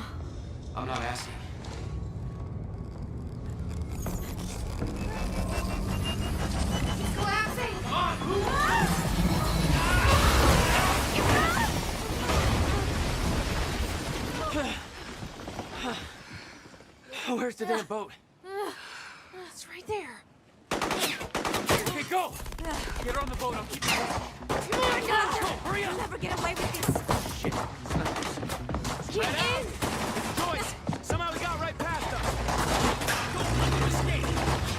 I'm not asking. He's collapsing! Where's the damn boat? It's right there. Okay, go! Get her on the boat, I'll keep you posted. Come on, Doctor! Hurry up! You'll never get away with this. Shit. Get in! Joyce! Somehow we got right past them! Go, let them escape!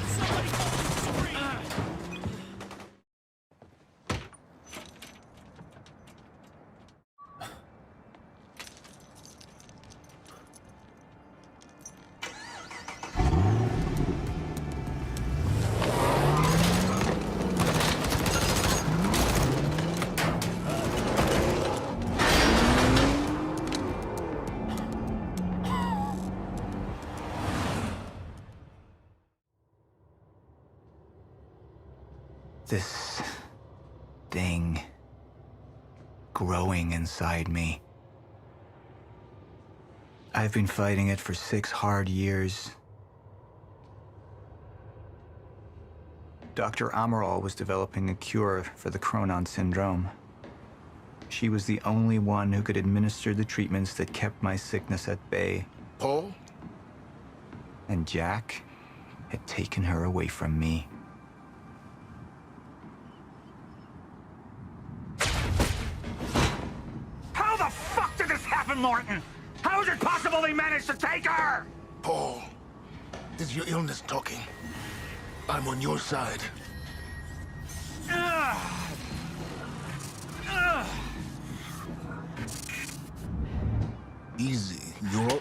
Somebody call Serene! This thing growing inside me. I've been fighting it for 6 hard years. Dr. Amaral was developing a cure for the Cronon syndrome. She was the only one who could administer the treatments that kept my sickness at bay. Paul? And Jack had taken her away from me. How the fuck did this happen, Martin? How is it possible they managed to take her? Paul, this is your illness talking. I'm on your side. Easy, you're...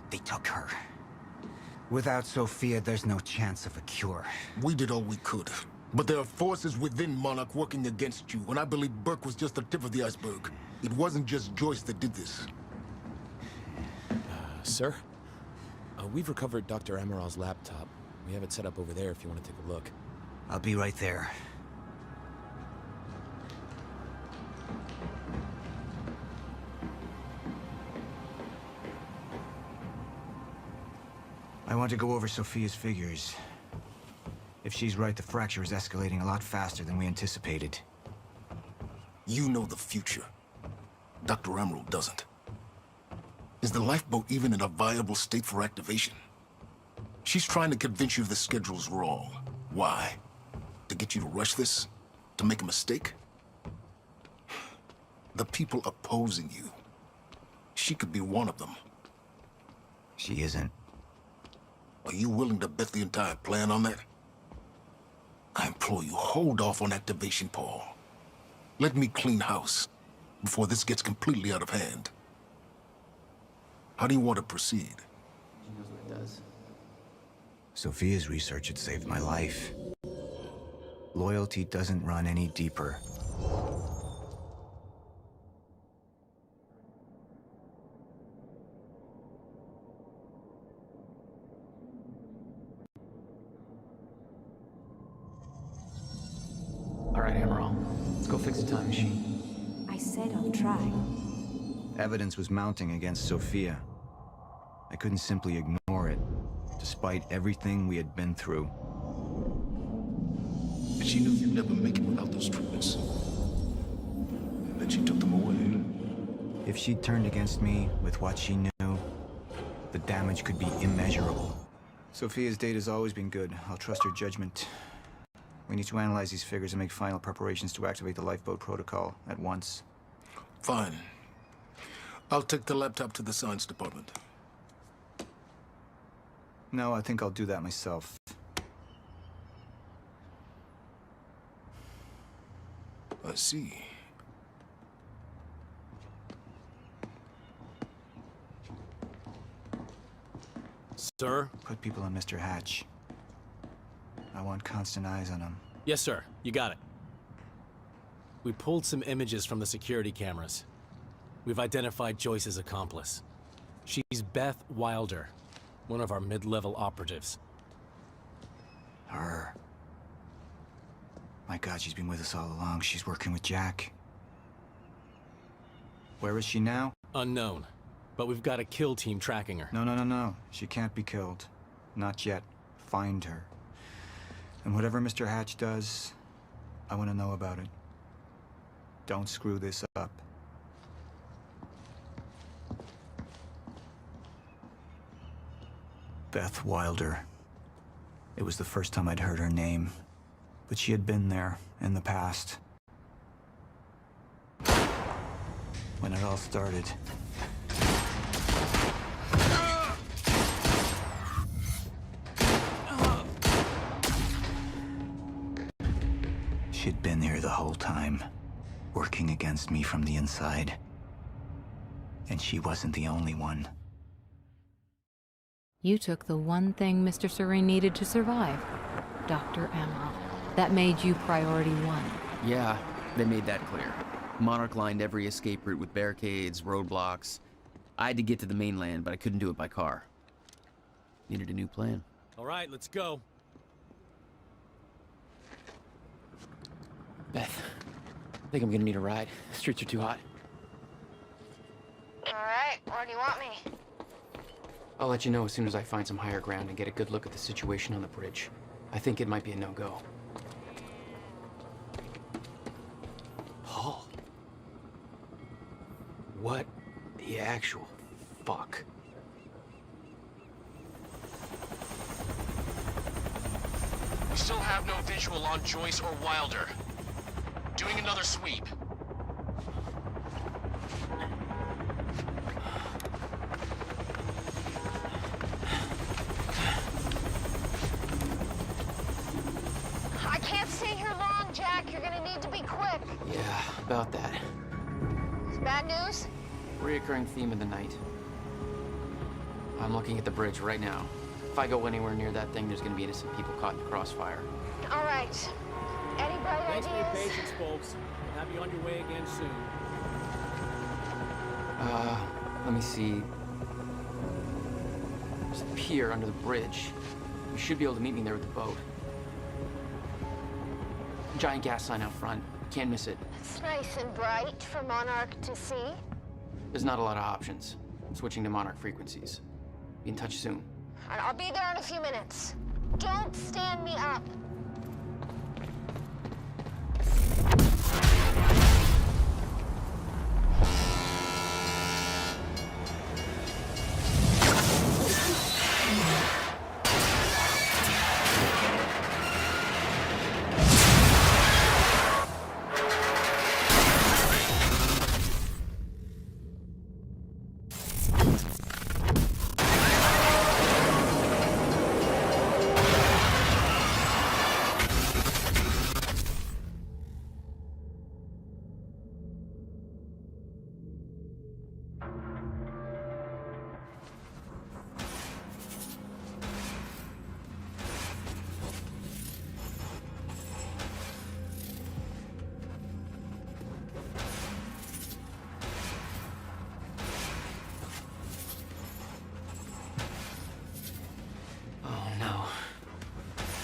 They took her. Without Sophia, there's no chance of a cure. We did all we could. But there are forces within Monarch working against you, and I believe Burke was just the tip of the iceberg. It wasn't just Joyce that did this. Sir? We've recovered Dr. Amaral's laptop. We have it set up over there if you want to take a look. I'll be right there. I want to go over Sophia's figures. If she's right, the fracture is escalating a lot faster than we anticipated. You know the future. Dr. Amaral doesn't. Is the lifeboat even in a viable state for activation? She's trying to convince you the schedule's wrong. Why? To get you to rush this? To make a mistake? The people opposing you. She could be one of them. She isn't. Are you willing to bet the entire plan on that? I implore you, hold off on activation, Paul. Let me clean house before this gets completely out of hand. How do you want to proceed? She knows what it does. Sophia's research had saved my life. Loyalty doesn't run any deeper. All right, Amaral. Let's go fix the time machine. I said I'll try. Evidence was mounting against Sophia. I couldn't simply ignore it, despite everything we had been through. And she knew you'd never make it without those treatments. And then she took them away. If she'd turned against me with what she knew, the damage could be immeasurable. Sophia's data's always been good. I'll trust her judgment. We need to analyze these figures and make final preparations to activate the lifeboat protocol at once. Fine. I'll take the laptop to the science department. No, I think I'll do that myself. I see. Sir? Put people on Mr. Hatch. I want constant eyes on him. Yes, sir. You got it. We pulled some images from the security cameras. We've identified Joyce's accomplice. She's Beth Wilder, one of our mid-level operatives. Her. My God, she's been with us all along. She's working with Jack. Where is she now? Unknown. But we've got a kill team tracking her. No. She can't be killed. Not yet. Find her. And whatever Mr. Hatch does, I want to know about it. Don't screw this up. Beth Wilder. It was the first time I'd heard her name, but she had been there in the past. When it all started. She'd been here the whole time, working against me from the inside. And she wasn't the only one. You took the one thing Mr. Serene needed to survive, Dr. Amaral. That made you priority one. Yeah, they made that clear. Monarch lined every escape route with barricades, roadblocks. I had to get to the mainland, but I couldn't do it by car. Needed a new plan. All right, let's go. Beth, I think I'm gonna need a ride. The streets are too hot. All right, where do you want me? I'll let you know as soon as I find some higher ground and get a good look at the situation on the bridge. I think it might be a no-go. Paul? What the actual fuck? We still have no visual on Joyce or Wilder. Doing another sweep. I can't stay here long, Jack. You're gonna need to be quick. Yeah, about that. It's bad news? Reoccurring theme of the night. I'm looking at the bridge right now. If I go anywhere near that thing, there's gonna be innocent people caught in the crossfire. All right. Any bright Thanks for your ideas? patience, folks. We'll have you on your way again soon. Let me see. There's a pier under the bridge. You should be able to meet me there with the boat. Giant gas sign out front. Can't miss it. It's nice and bright for Monarch to see. There's not a lot of options. I'm switching to Monarch frequencies. Be in touch soon. And I'll be there in a few minutes. Don't stand me up.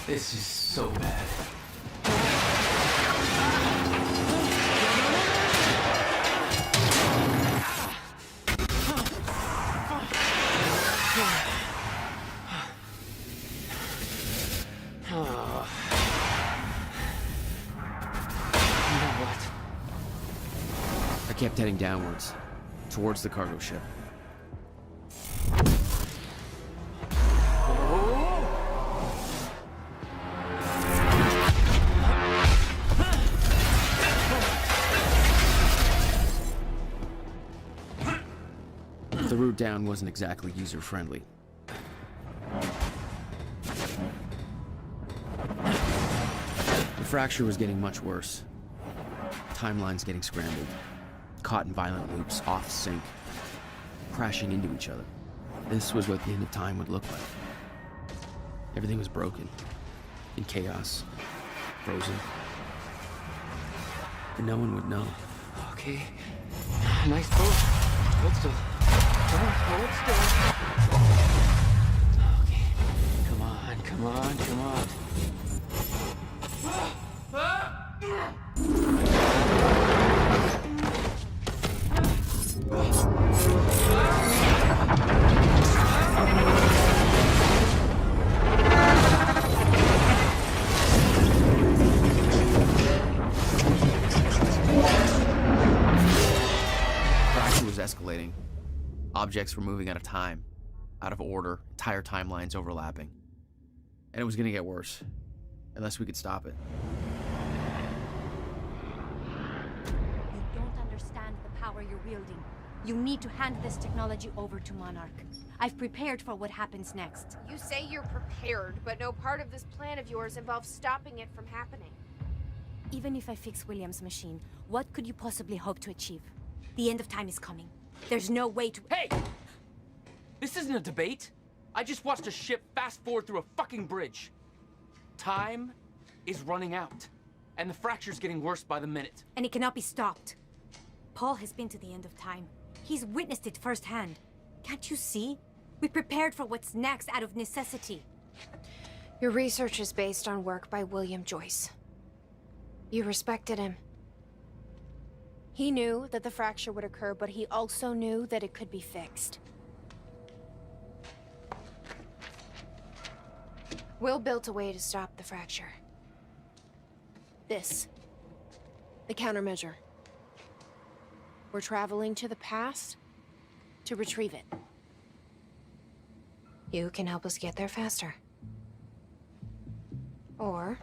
This is so bad. I kept heading downwards, towards the cargo ship. The route down wasn't exactly user-friendly. The fracture was getting much worse. Timelines getting scrambled. Caught in violent loops, off sync, crashing into each other. This was what the end of time would look like. Everything was broken, in chaos, frozen. And no one would know. Okay. Nice boat. Hold still. Come on, hold still. Okay. Come on, come on, come on. Escalating. Objects were moving out of time, out of order, entire timelines overlapping. And it was gonna get worse, unless we could stop it. You don't understand the power you're wielding. You need to hand this technology over to Monarch. I've prepared for what happens next. You say you're prepared, but no part of this plan of yours involves stopping it from happening. Even if I fix William's machine, what could you possibly hope to achieve? The end of time is coming. There's no way to— Hey! This isn't a debate. I just watched a ship fast forward through a fucking bridge. Time is running out, and the fracture's getting worse by the minute. And it cannot be stopped. Paul has been to the end of time. He's witnessed it firsthand. Can't you see? We prepared for what's next out of necessity. Your research is based on work by William Joyce. You respected him. He knew that the fracture would occur, but he also knew that it could be fixed. Will built a way to stop the fracture. This. The countermeasure. We're traveling to the past to retrieve it. You can help us get there faster. Or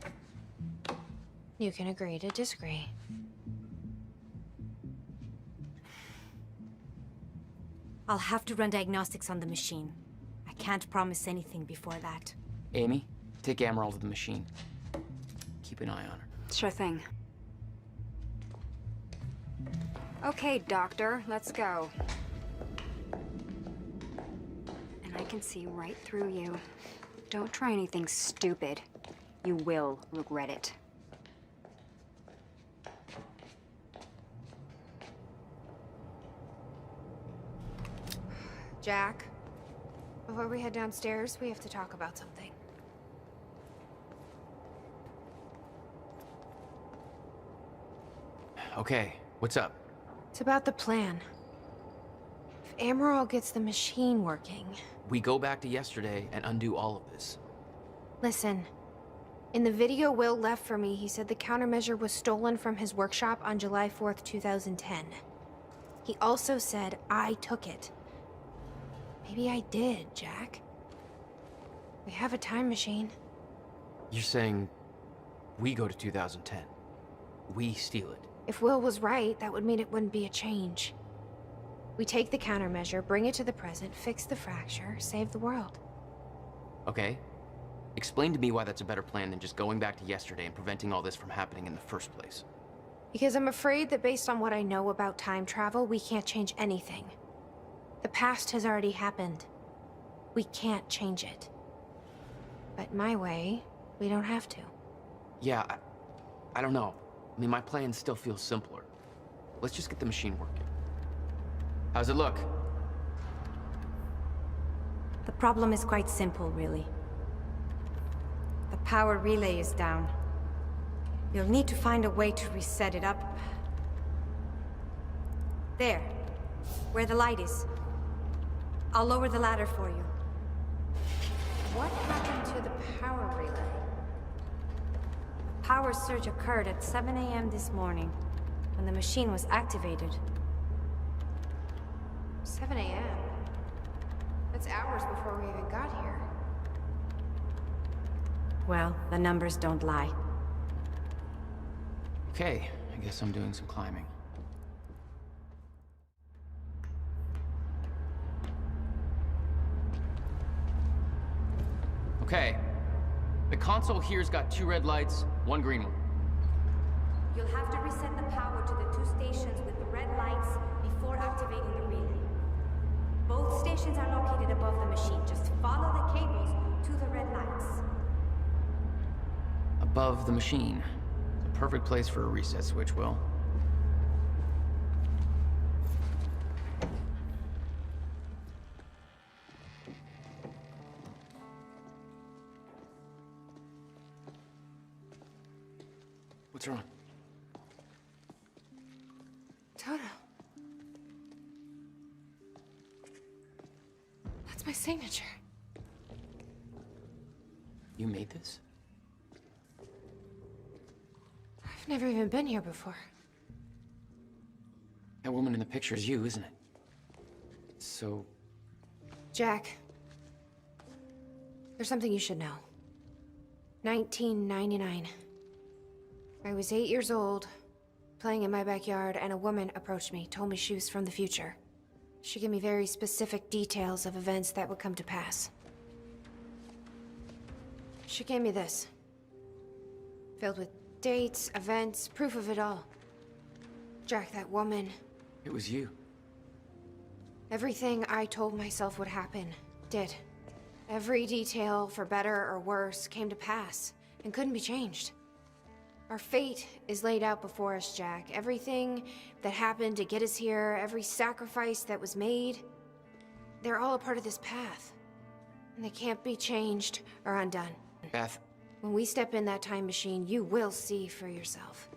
you can agree to disagree. I'll have to run diagnostics on the machine. I can't promise anything before that. Amy, take Amaral to the machine. Keep an eye on her. Sure thing. Okay, Doctor, let's go. And I can see right through you. Don't try anything stupid. You will regret it. Jack, before we head downstairs, we have to talk about something. Okay, what's up? It's about the plan. If Amaral gets the machine working... We go back to yesterday and undo all of this. Listen. In the video Will left for me, he said the countermeasure was stolen from his workshop on July 4th, 2010. He also said I took it. Maybe I did, Jack. We have a time machine. You're saying we go to 2010. We steal it. If Will was right, that would mean it wouldn't be a change. We take the countermeasure, bring it to the present, fix the fracture, save the world. Okay. Explain to me why that's a better plan than just going back to yesterday and preventing all this from happening in the first place. Because I'm afraid that based on what I know about time travel, we can't change anything. The past has already happened. We can't change it. But my way, we don't have to. Yeah, I don't know. I mean, my plan still feels simpler. Let's just get the machine working. How's it look? The problem is quite simple, really. The power relay is down. You'll need to find a way to reset it up. There. Where the light is. I'll lower the ladder for you. What happened to the power relay? Power surge occurred at 7 a.m. this morning, when the machine was activated. 7 a.m.? That's hours before we even got here. Well, the numbers don't lie. Okay, I guess I'm doing some climbing. Okay. The console here's got 2 red lights, 1 green one. You'll have to reset the power to the 2 stations with the red lights before activating the relay. Both stations are located above the machine. Just follow the cables to the red lights. Above the machine. It's a perfect place for a reset switch, Will. What's wrong? Toto. That's my signature. You made this? I've never even been here before. That woman in the picture is you, isn't it? So... Jack. There's something you should know. 1999. I was 8 years old, playing in my backyard, and a woman approached me, told me she was from the future. She gave me very specific details of events that would come to pass. She gave me this. Filled with dates, events, proof of it all. Jack, that woman... It was you. Everything I told myself would happen, did. Every detail, for better or worse, came to pass, and couldn't be changed. Our fate is laid out before us, Jack. Everything that happened to get us here, every sacrifice that was made, they're all a part of this path. And they can't be changed or undone. Beth. When we step in that time machine, you will see for yourself.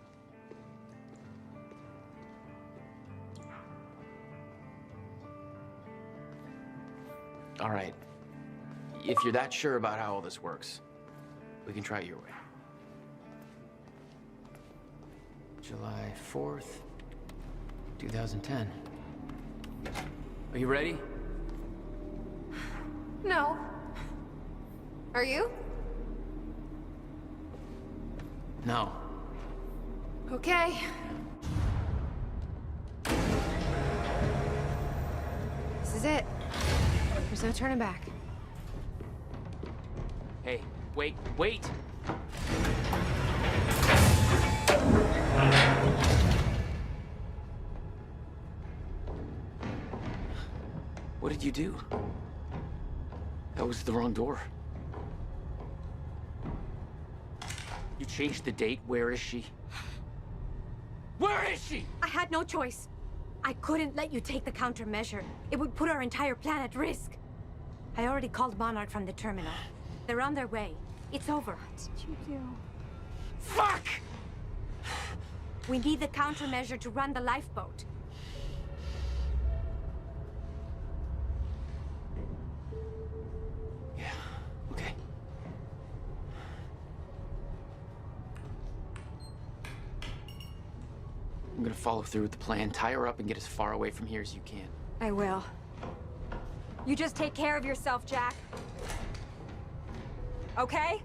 All right. If you're that sure about how all this works, we can try it your way. July 4th, 2010. Are you ready? No. Are you? No. Okay. This is it. There's no turning back. Hey, wait, wait! What did you do? That was the wrong door. You changed the date. Where is she? Where is she? I had no choice. I couldn't let you take the countermeasure. It would put our entire plan at risk. I already called Monarch from the terminal. They're on their way. It's over. What did you do? Fuck! We need the countermeasure to run the lifeboat. Yeah, okay. I'm gonna follow through with the plan. Tie her up and get as far away from here as you can. I will. You just take care of yourself, Jack. Okay?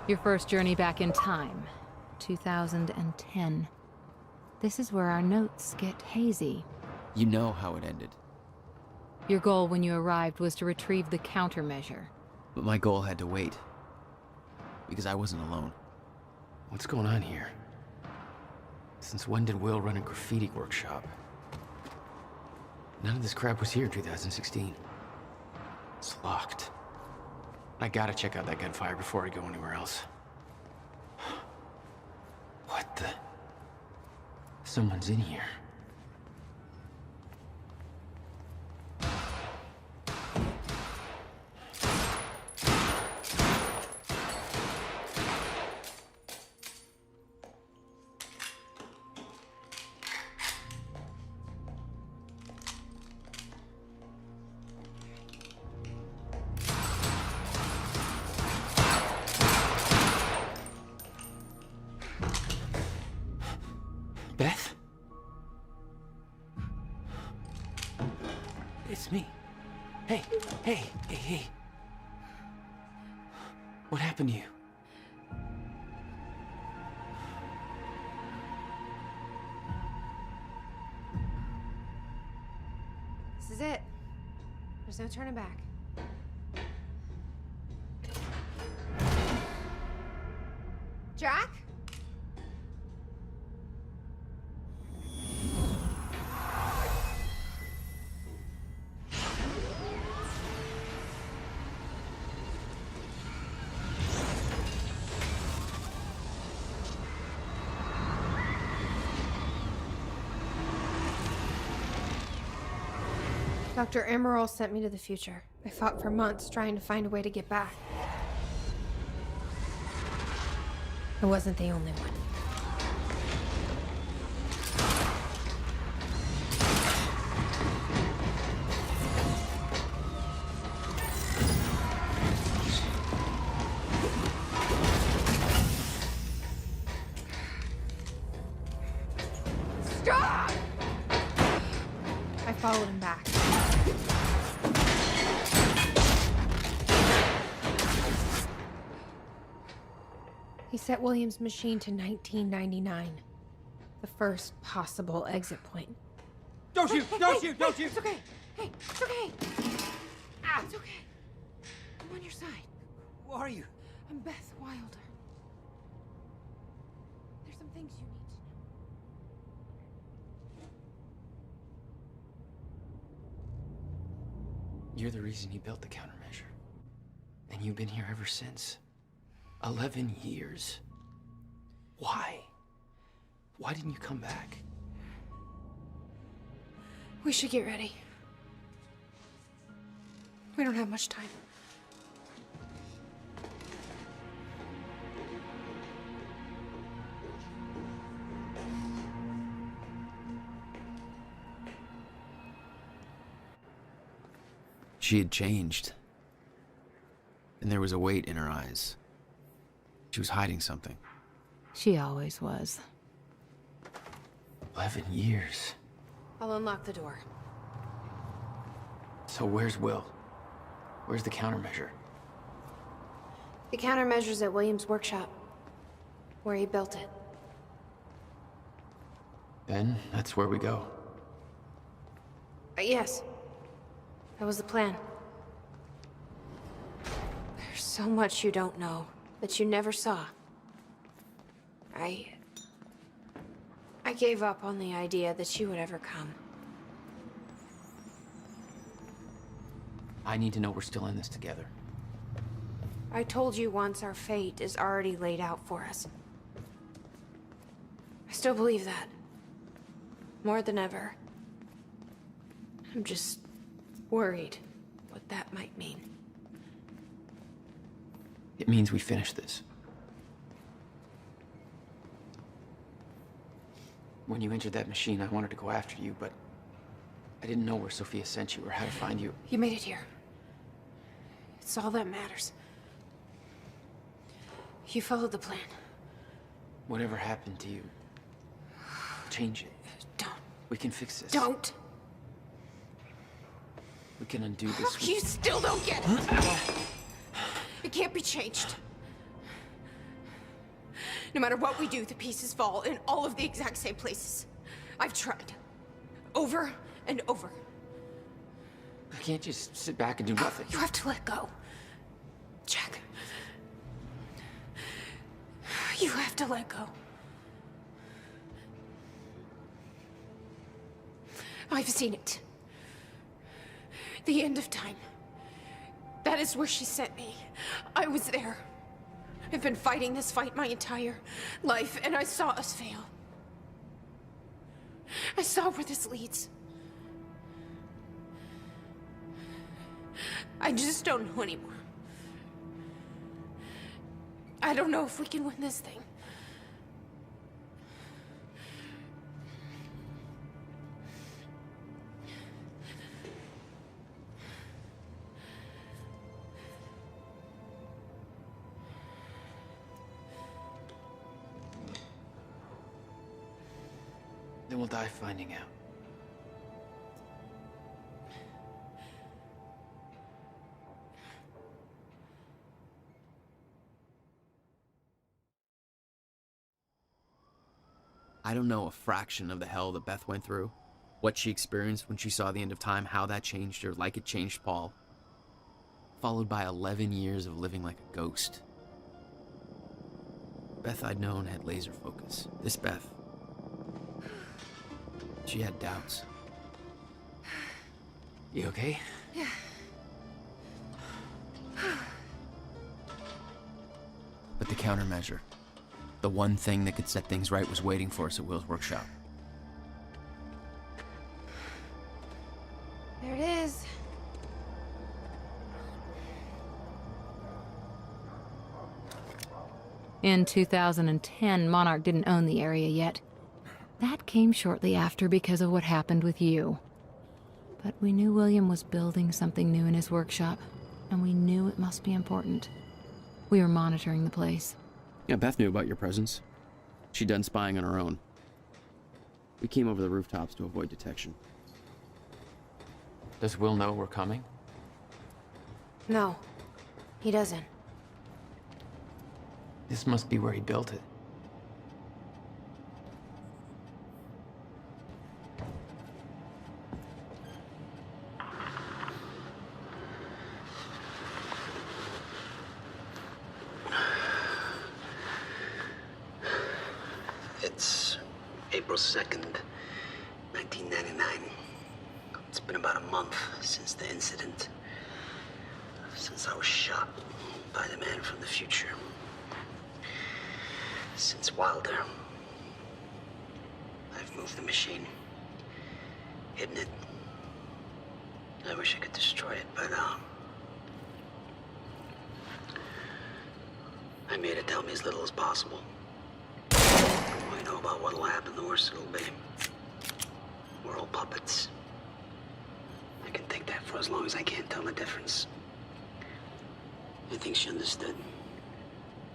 Your first journey back in time, 2010. This is where our notes get hazy. You know how it ended. Your goal when you arrived was to retrieve the countermeasure. But my goal had to wait. Because I wasn't alone. What's going on here? Since when did Will run a graffiti workshop? None of this crap was here in 2016. It's locked. I gotta check out that gunfire before I go anywhere else. What the? Someone's in here. Beth? It's me. Hey. What happened to you? This is it. There's no turning back. Jack? Dr. Emerald sent me to the future. I fought for months trying to find a way to get back. I wasn't the only one. Stop! I followed him back. He set Williams' machine to 1999. The first possible exit point. Don't shoot! Don't shoot! Don't shoot! It's okay. Hey, it's okay. Ah, it's okay. I'm on your side. Who are you? I'm Beth Wilder. There's some things you need to know. You're the reason he built the countermeasure. And you've been here ever since. 11 years. Why? Why didn't you come back? We should get ready. We don't have much time. She had changed. And there was a weight in her eyes. She was hiding something. She always was. 11 years. I'll unlock the door. So where's Will? Where's the countermeasure? The countermeasure's at Williams' workshop, where he built it. Then that's where we go. Yes. That was the plan. There's so much you don't know, that you never saw. I gave up on the idea that you would ever come. I need to know we're still in this together. I told you once our fate is already laid out for us. I still believe that. More than ever. I'm just worried what that might mean. It means we finish this. When you entered that machine, I wanted to go after you, but I didn't know where Sophia sent you or how to find you. You made it here. It's all that matters. You followed the plan. Whatever happened to you, change it. Don't. We can fix this. Don't. We can undo this. You still don't get it. It can't be changed. No matter what we do, the pieces fall in all of the exact same places. I've tried. Over and over. I can't just sit back and do nothing. You have to let go. Jack. You have to let go. I've seen it. The end of time. That is where she sent me. I was there. I've been fighting this fight my entire life, and I saw us fail. I saw where this leads. I just don't know anymore. I don't know if we can win this thing. Then we'll die finding out. I don't know a fraction of the hell that Beth went through, what she experienced when she saw the end of time, how that changed her like it changed Paul, followed by 11 years of living like a ghost. Beth I'd known had laser focus. This Beth, she had doubts. You okay? Yeah. But the countermeasure, the one thing that could set things right, was waiting for us at Will's workshop. There it is. In 2010, Monarch didn't own the area yet. That came shortly after because of what happened with you. But we knew William was building something new in his workshop, and we knew it must be important. We were monitoring the place. Yeah, Beth knew about your presence. She'd done spying on her own. We came over the rooftops to avoid detection. Does Will know we're coming? No, he doesn't. This must be where he built it. It's April 2nd, 1999. It's been about a month since the incident. Since I was shot by the man from the future. Since Wilder. I've moved the machine. Hidden it. I wish I could destroy it, but, I made it tell me as little as possible. I know about what'll happen, the worse it'll be. We're all puppets. I can take that for as long as I can't tell the difference. I think she understood.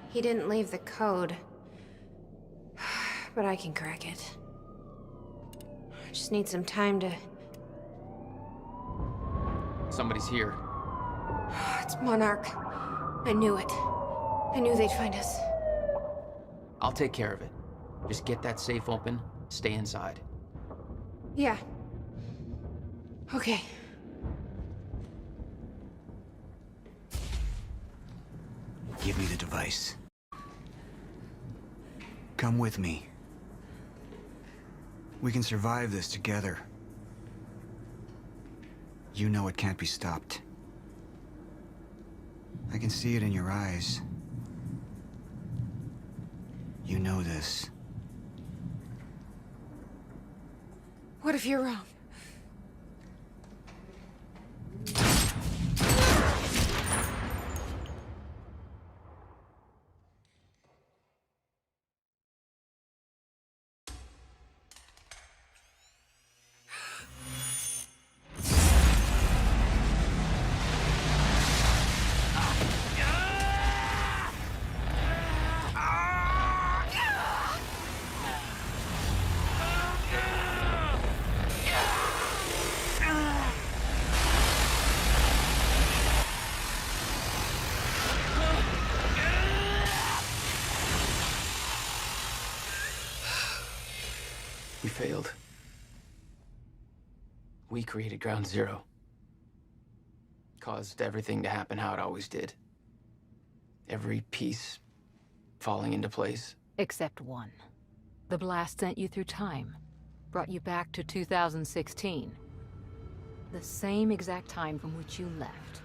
He didn't leave the code. But I can crack it. I just need some time to... Somebody's here. It's Monarch. I knew it. I knew they'd find us. I'll take care of it. Just get that safe open, stay inside. Yeah. Okay. Give me the device. Come with me. We can survive this together. You know it can't be stopped. I can see it in your eyes. You know this. What if you're wrong? Yeah! failed. We created Ground Zero. Caused everything to happen how it always did. Every piece falling into place. Except one. The blast sent you through time. Brought you back to 2016. The same exact time from which you left.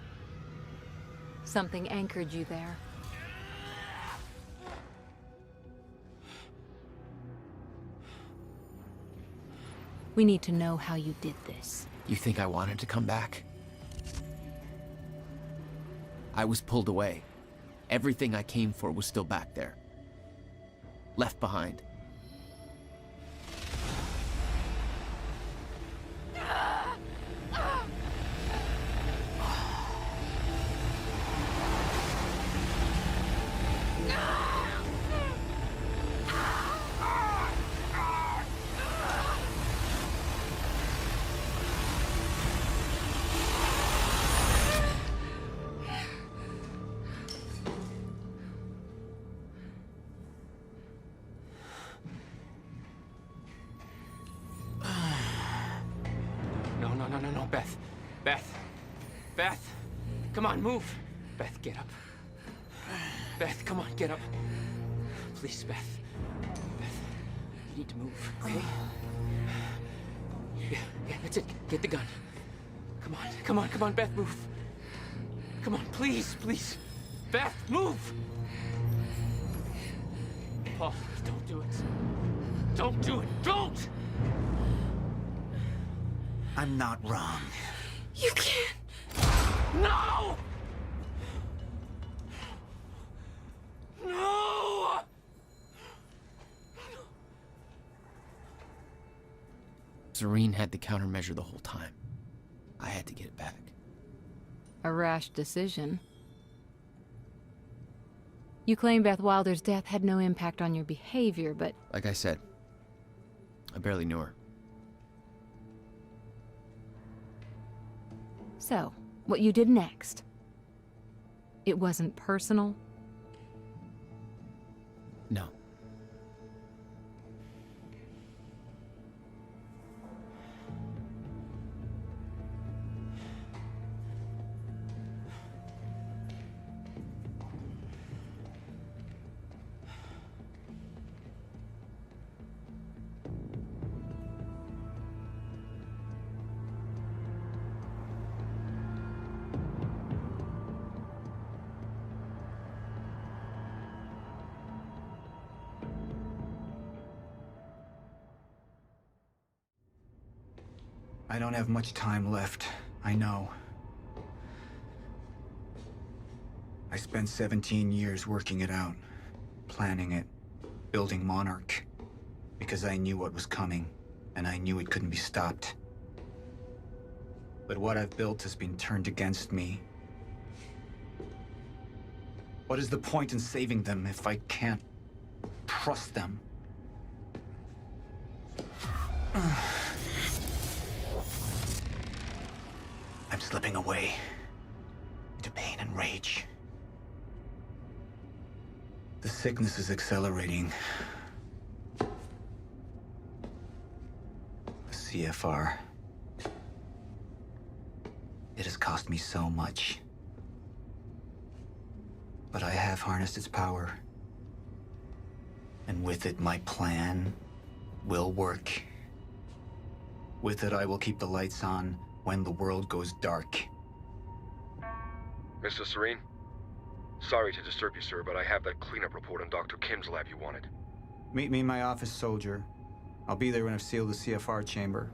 Something anchored you there. We need to know how you did this. You think I wanted to come back? I was pulled away. Everything I came for was still back there. Left behind. No, Beth. Beth! Come on, move! Beth, get up. Beth, come on, get up. Please, Beth. Beth, you need to move, okay? Yeah, that's it. Get the gun. Come on, Beth, move. Come on, please. Beth, move! Paul, don't do it. Don't do it, don't! I'm not wrong. You can't. No! No! Serene had the countermeasure the whole time. I had to get it back. A rash decision. You claim Beth Wilder's death had no impact on your behavior, but... Like I said, I barely knew her. So, what you did next? It wasn't personal? No. I don't have much time left, I know. I spent 17 years working it out, planning it, building Monarch, because I knew what was coming, and I knew it couldn't be stopped. But what I've built has been turned against me. What is the point in saving them if I can't trust them? I'm slipping away into pain and rage. The sickness is accelerating. The CFR. It has cost me so much. But I have harnessed its power. And with it, my plan will work. With it, I will keep the lights on when the world goes dark. Mr. Serene? Sorry to disturb you, sir, but I have that cleanup report on Dr. Kim's lab you wanted. Meet me in my office, soldier. I'll be there when I've sealed the CFR chamber.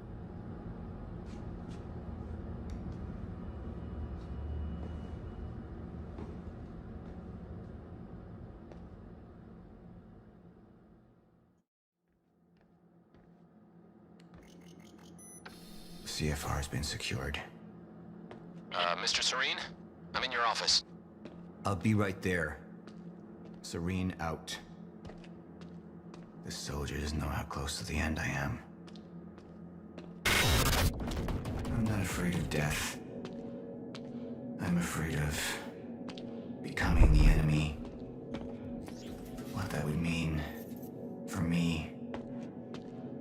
CFR has been secured. Mr. Serene? I'm in your office. I'll be right there. Serene out. This soldier doesn't know how close to the end I am. I'm not afraid of death. I'm afraid of becoming the enemy. What that would mean for me,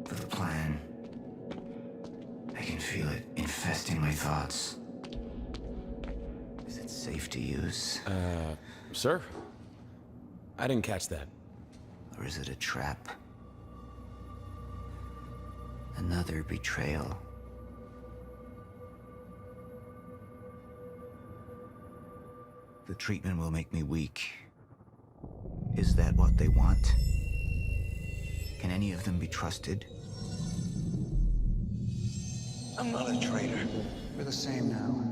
for the plan. safe to use? Sir? I didn't catch that. Or is it a trap? Another betrayal. The treatment will make me weak. Is that what they want? Can any of them be trusted? I'm not a traitor. We're the same now.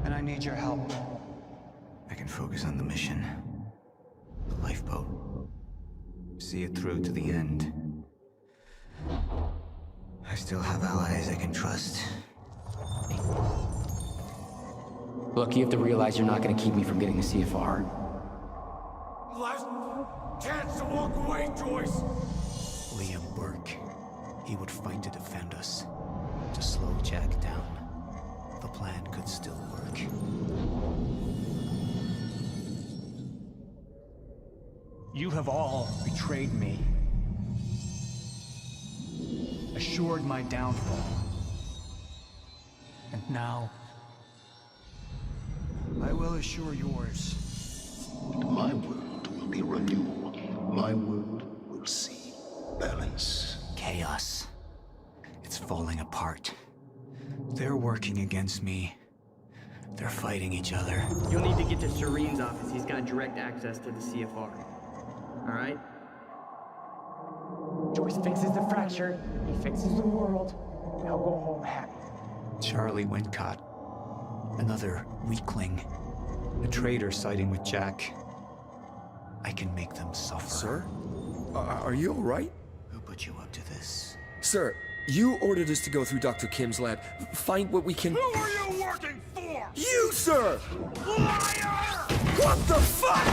And I need your help. I can focus on the mission. The lifeboat. See it through to the end. I still have allies I can trust. Look, you have to realize you're not gonna keep me from getting the CFR. Last chance to walk away, Joyce! Liam Burke. He would fight to defend us. To slow Jack down. The plan could still work. You have all betrayed me. Assured my downfall. And now, I will assure yours. My world will be renewal. My world will see balance. Chaos. It's falling apart. They're working against me. They're fighting each other. You'll need to get to Serene's office. He's got direct access to the CFR. All right? Joyce fixes the fracture. He fixes the world. They'll go home happy. Charlie Wincott. Another weakling. A traitor siding with Jack. I can make them suffer. Sir? Are you all right? Who put you up to this? Sir, you ordered us to go through Dr. Kim's lab. Find what we can... Who are you working for? You, sir! Liar! What the fuck?!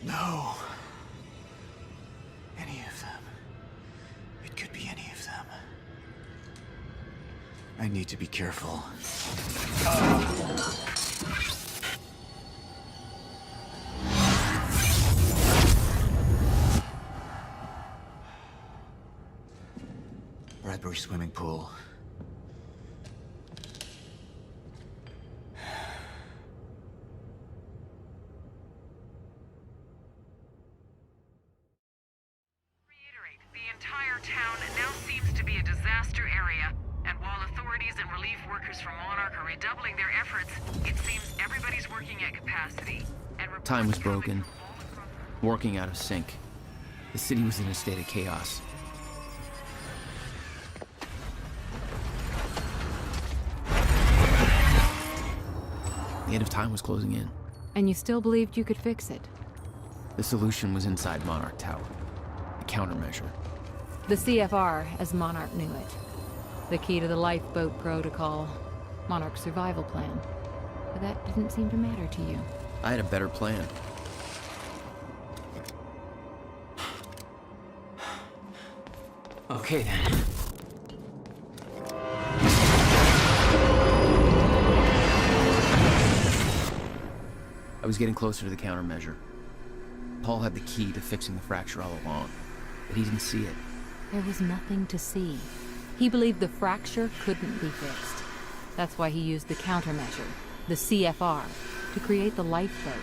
No. Any of them. It could be any of them. I need to be careful. Bradbury swimming pool. The entire town now seems to be a disaster area, and while authorities and relief workers from Monarch are redoubling their efforts, it seems everybody's working at capacity. And Time was broken. Working out of sync. The city was in a state of chaos. The end of time was closing in. And you still believed you could fix it? The solution was inside Monarch Tower. A countermeasure. The CFR, as Monarch knew it. The key to the lifeboat protocol. Monarch's survival plan. But that didn't seem to matter to you. I had a better plan. Okay, then. I was getting closer to the countermeasure. Paul had the key to fixing the fracture all along, but he didn't see it. There was nothing to see. He believed the fracture couldn't be fixed. That's why he used the countermeasure, the CFR, to create the lifeboat.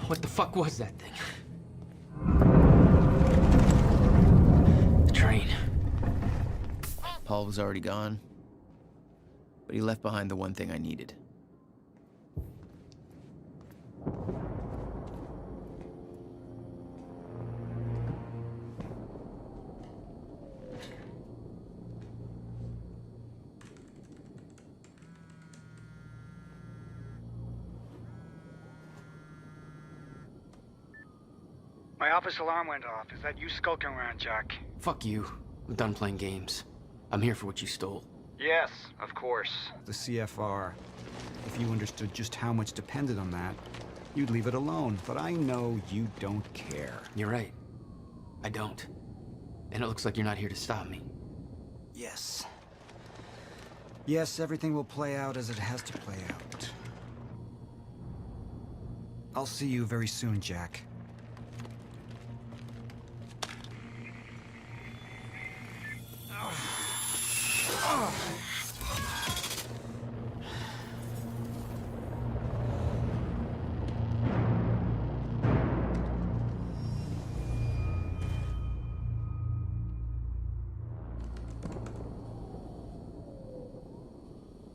What the fuck was that thing? The train. Paul was already gone, but he left behind the one thing I needed. My office alarm went off. Is that you skulking around, Jack? Fuck you. I'm done playing games. I'm here for what you stole. Yes, of course. The CFR. If you understood just how much depended on that, you'd leave it alone. But I know you don't care. You're right. I don't. And it looks like you're not here to stop me. Yes. Yes, everything will play out as it has to play out. I'll see you very soon, Jack.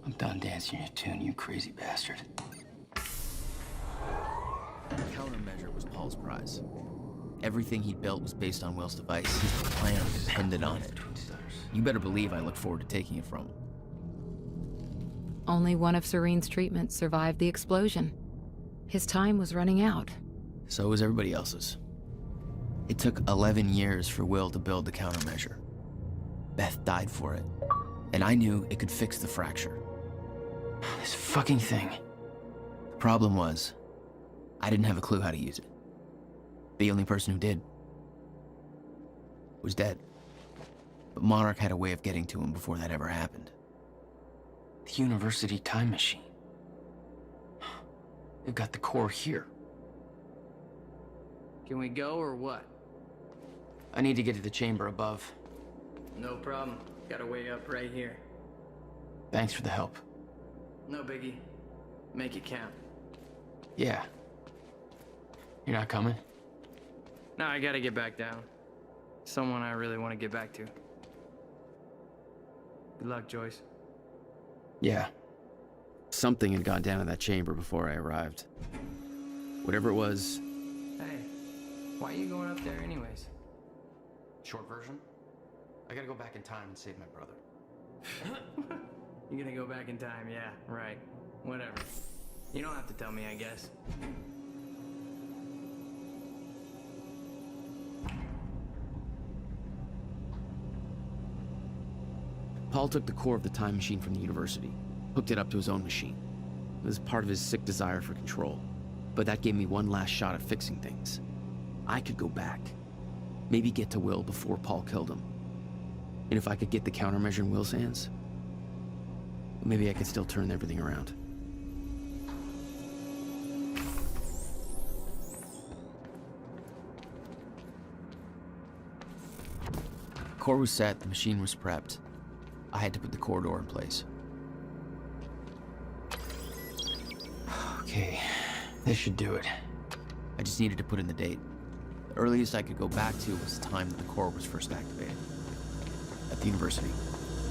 I'm done dancing your tune, you crazy bastard. The countermeasure was Paul's prize. Everything he built was based on Will's device. His plan depended on it. You better believe I look forward to taking it from him. Only one of Serene's treatments survived the explosion. His time was running out. So was everybody else's. It took 11 years for Will to build the countermeasure. Beth died for it. And I knew it could fix the fracture. This fucking thing. The problem was, I didn't have a clue how to use it. The only person who did was dead. But Monarch had a way of getting to him before that ever happened. The University time machine. They've got the core here. Can we go or what? I need to get to the chamber above. No problem. Got a way up right here. Thanks for the help. No biggie. Make it count. Yeah. You're not coming? No, I gotta get back down. Someone I really want to get back to. Good luck, Joyce. Yeah. Something had gone down in that chamber before I arrived. Whatever it was... Hey, why are you going up there anyways? Short version? I gotta go back in time and save my brother. You're gonna go back in time, yeah, right. Whatever. You don't have to tell me, I guess. Paul took the core of the time machine from the university, hooked it up to his own machine. It was part of his sick desire for control, but that gave me one last shot at fixing things. I could go back, maybe get to Will before Paul killed him. And if I could get the countermeasure in Will's hands, maybe I could still turn everything around. Core was set, the machine was prepped. I had to put the corridor in place. Okay, this should do it. I just needed to put in the date. The earliest I could go back to was the time that the core was first activated. At the university.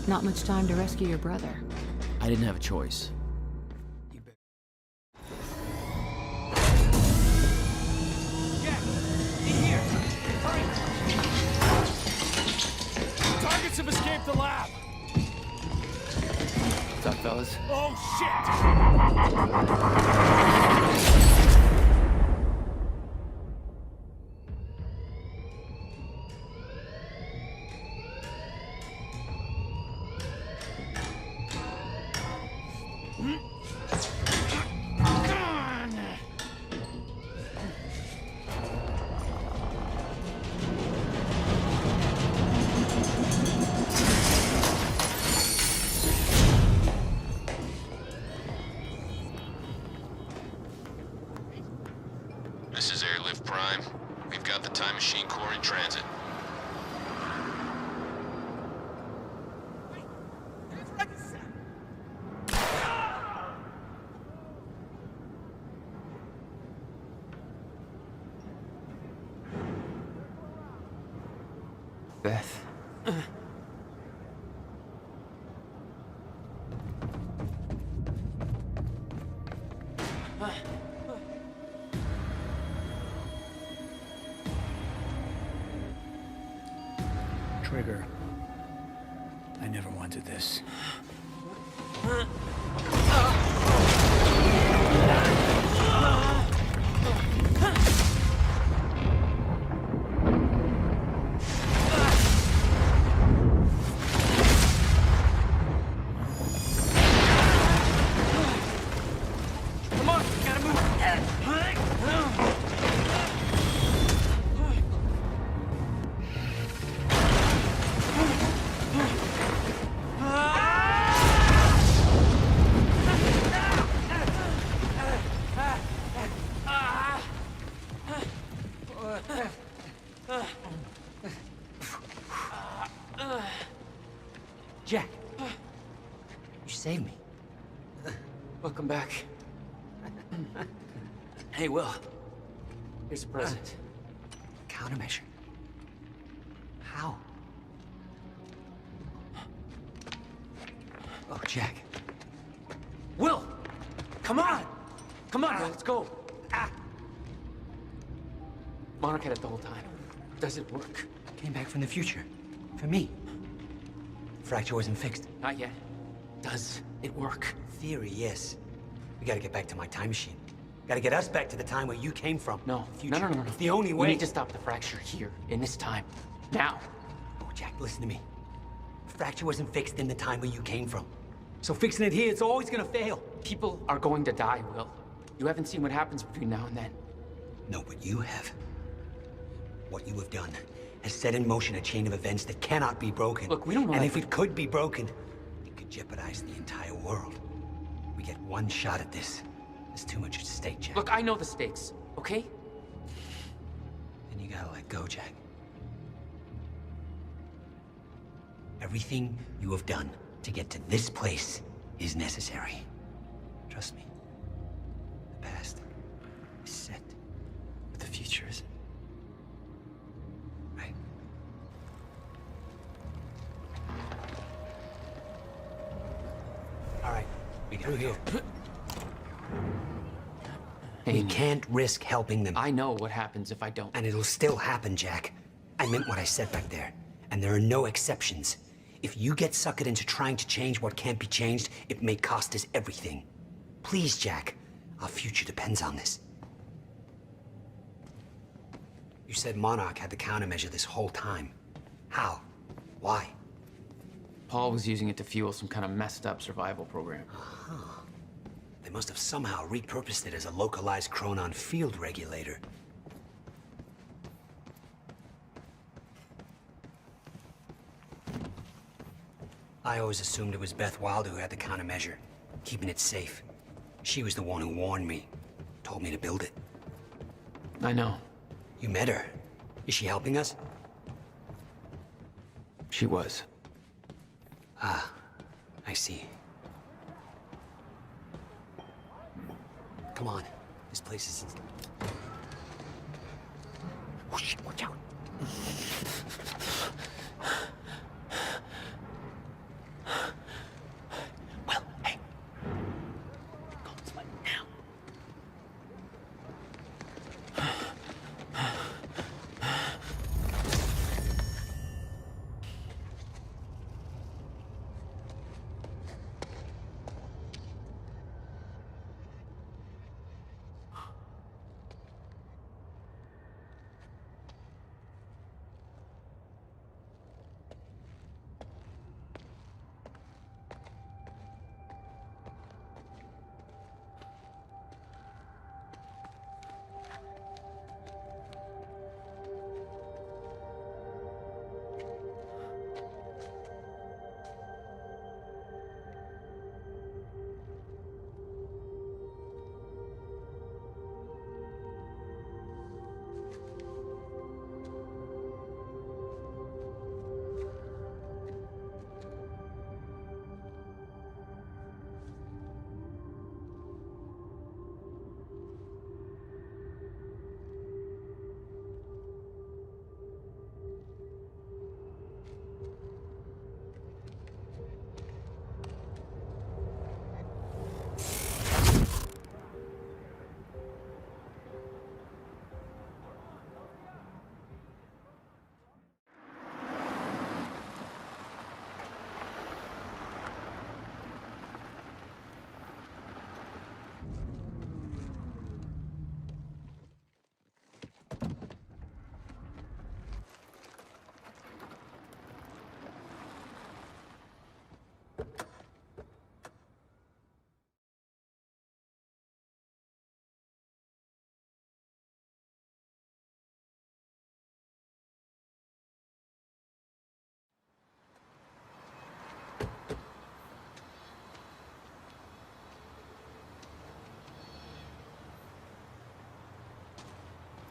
Not much time to rescue your brother. I didn't have a choice. Targets have escaped the lab! What's up, fellas? Oh, This is Airlift Prime. We've got the time machine core in transit. Beth. Trigger. I never wanted this. save me. Welcome back. Hey, Will. Here's a present. Countermeasure. How? Oh, Jack. Will! Come on! Come on, let's go. Monarch had it the whole time. Does it work? Came back from the future. For me. Fracture wasn't fixed. Not yet. Does it work? Theory, yes. We gotta get back to my time machine. Gotta get us back to the time where you came from. No. Future. No. It's the only way. We need to stop the fracture here, in this time. Now. Oh, Jack, listen to me. The fracture wasn't fixed in the time where you came from. So fixing it here, it's always gonna fail. People are going to die, Will. You haven't seen what happens between now and then. No, but you have. What you have done has set in motion a chain of events that cannot be broken. Look, we don't know. And if it could be broken, it could jeopardize the entire world. We get one shot at this. There's too much at stake, Jack. Look, I know the stakes, okay? Then you gotta let go, Jack. Everything you have done to get to this place is necessary. Trust me. The past is set, but the future isn't. Right? All right, we go here. We can't risk helping them. I know what happens if I don't. And it'll still happen, Jack. I meant what I said back there. And there are no exceptions. If you get suckered into trying to change what can't be changed, it may cost us everything. Please, Jack. Our future depends on this. You said Monarch had the countermeasure this whole time. How? Why? Paul was using it to fuel some kind of messed up survival program. They must have somehow repurposed it as a localized Chronon field regulator. I always assumed it was Beth Wilder who had the countermeasure, keeping it safe. She was the one who warned me, told me to build it. I know. You met her. Is she helping us? She was. Ah, I see. Come on. This place is... Whoosh, watch out. Well, hey. Go this way now.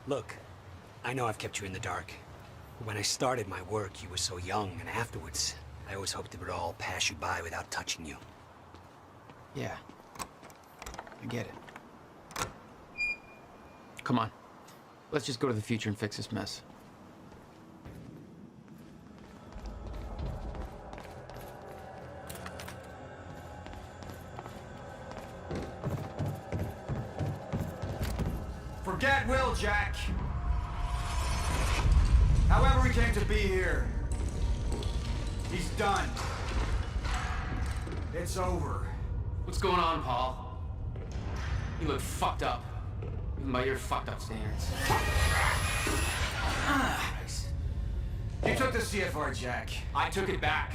Look, I know I've kept you in the dark. When I started my work, you were so young, and afterwards, I always hoped it would all pass you by without touching you. Yeah. I get it. Come on. Let's just go to the future and fix this mess. Forget Will, Jack. However we came to be here, he's done. It's over. What's going on, Paul? You look fucked up. Even by your fucked up standards. You took the CFR, Jack. I took it back.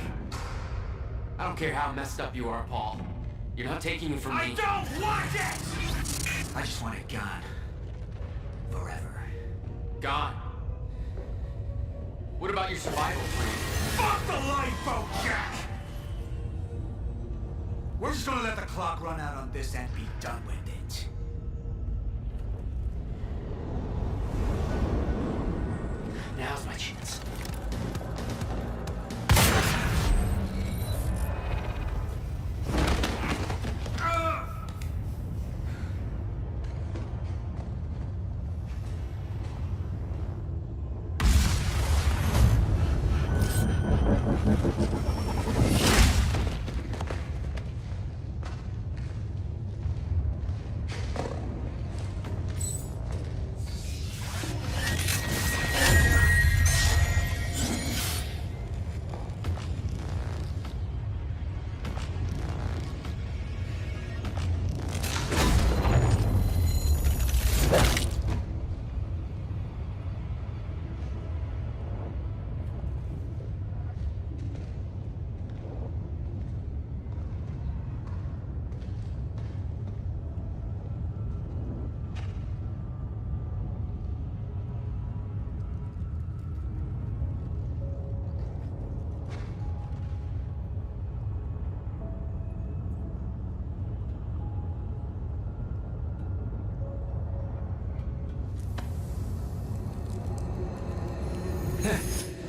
I don't care how messed up you are, Paul. You're not taking it from me. I don't want it! I just want it gone. Forever. Gone. What about your survival plan? Fuck the lifeboat, Jack! We're just gonna let the clock run out on this and be done with it. Now's my chance.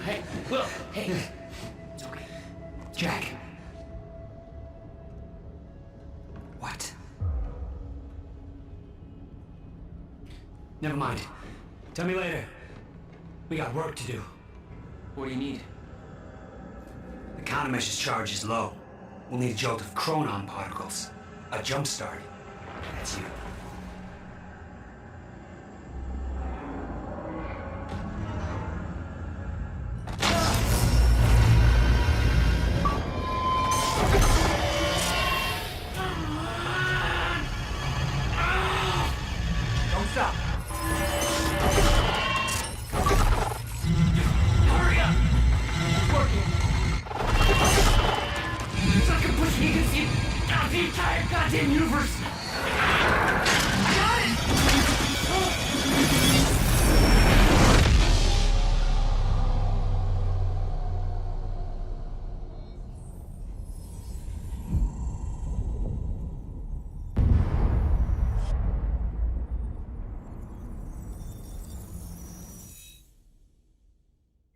Hey, Will, hey. It's okay. Jack. What? Never mind. Tell me later. We got work to do. What do you need? The countermeasures charge is low. We'll need a jolt of chronon particles. A jump start. That's you. Don't stop. Hurry up! It's working. It's like I'm pushing against the entire goddamn universe. Got it!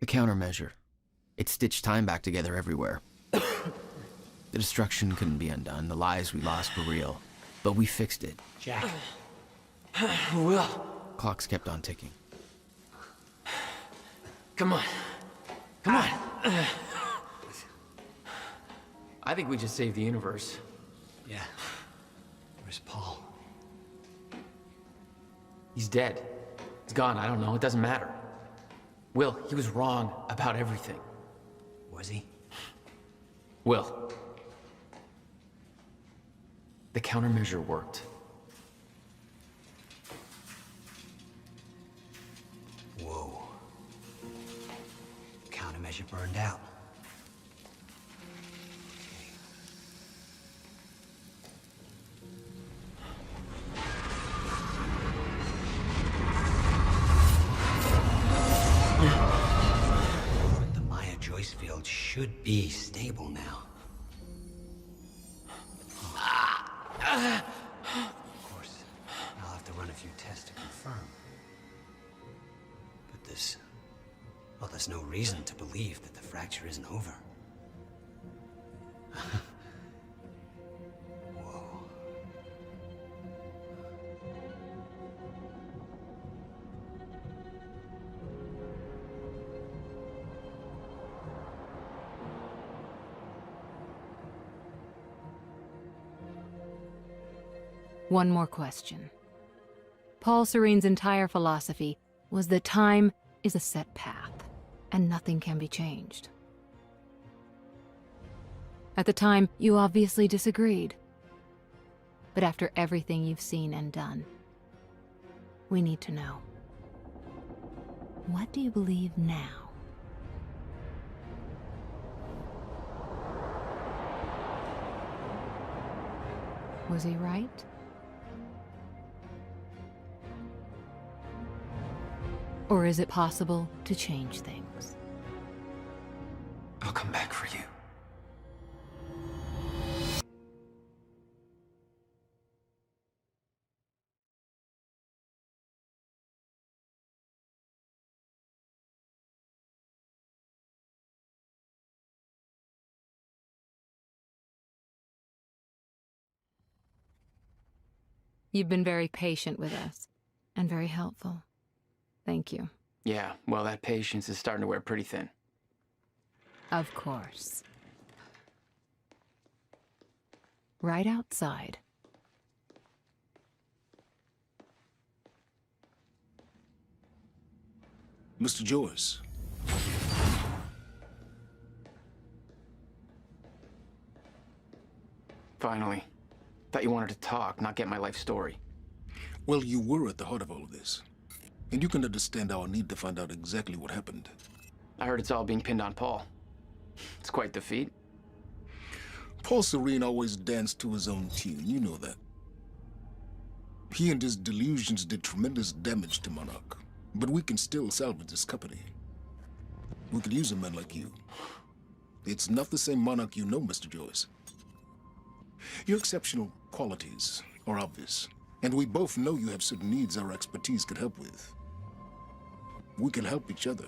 The countermeasure. It stitched time back together everywhere. The destruction couldn't be undone. The lives we lost were real. But we fixed it. Jack. Will. Clocks kept on ticking. Come on. Come on. I think we just saved the universe. Yeah. Where's Paul? He's dead. He's gone. I don't know. It doesn't matter. Will, he was wrong about everything. Was he? Will. The countermeasure worked. Whoa. Countermeasure burned out. The Maya Joyce field should be stable now. Of course, I'll have to run a few tests to confirm. But there's no reason to believe that the fracture isn't over. Whoa. One more question. Paul Serene's entire philosophy was that time is a set path, and nothing can be changed. At the time, you obviously disagreed. But after everything you've seen and done, we need to know. What do you believe now? Was he right? Or is it possible to change things? I'll come back for you. You've been very patient with us, and very helpful. Thank you. Yeah, well, that patience is starting to wear pretty thin. Of course. Right outside. Mr. Joyce. Finally. Thought you wanted to talk, not get my life story. Well, you were at the heart of all of this. And you can understand our need to find out exactly what happened. I heard it's all being pinned on Paul. It's quite the feat. Paul Serene always danced to his own tune, you know that. He and his delusions did tremendous damage to Monarch. But we can still salvage this company. We could use a man like you. It's not the same Monarch you know, Mr. Joyce. Your exceptional qualities are obvious, and we both know you have certain needs our expertise could help with. We can help each other.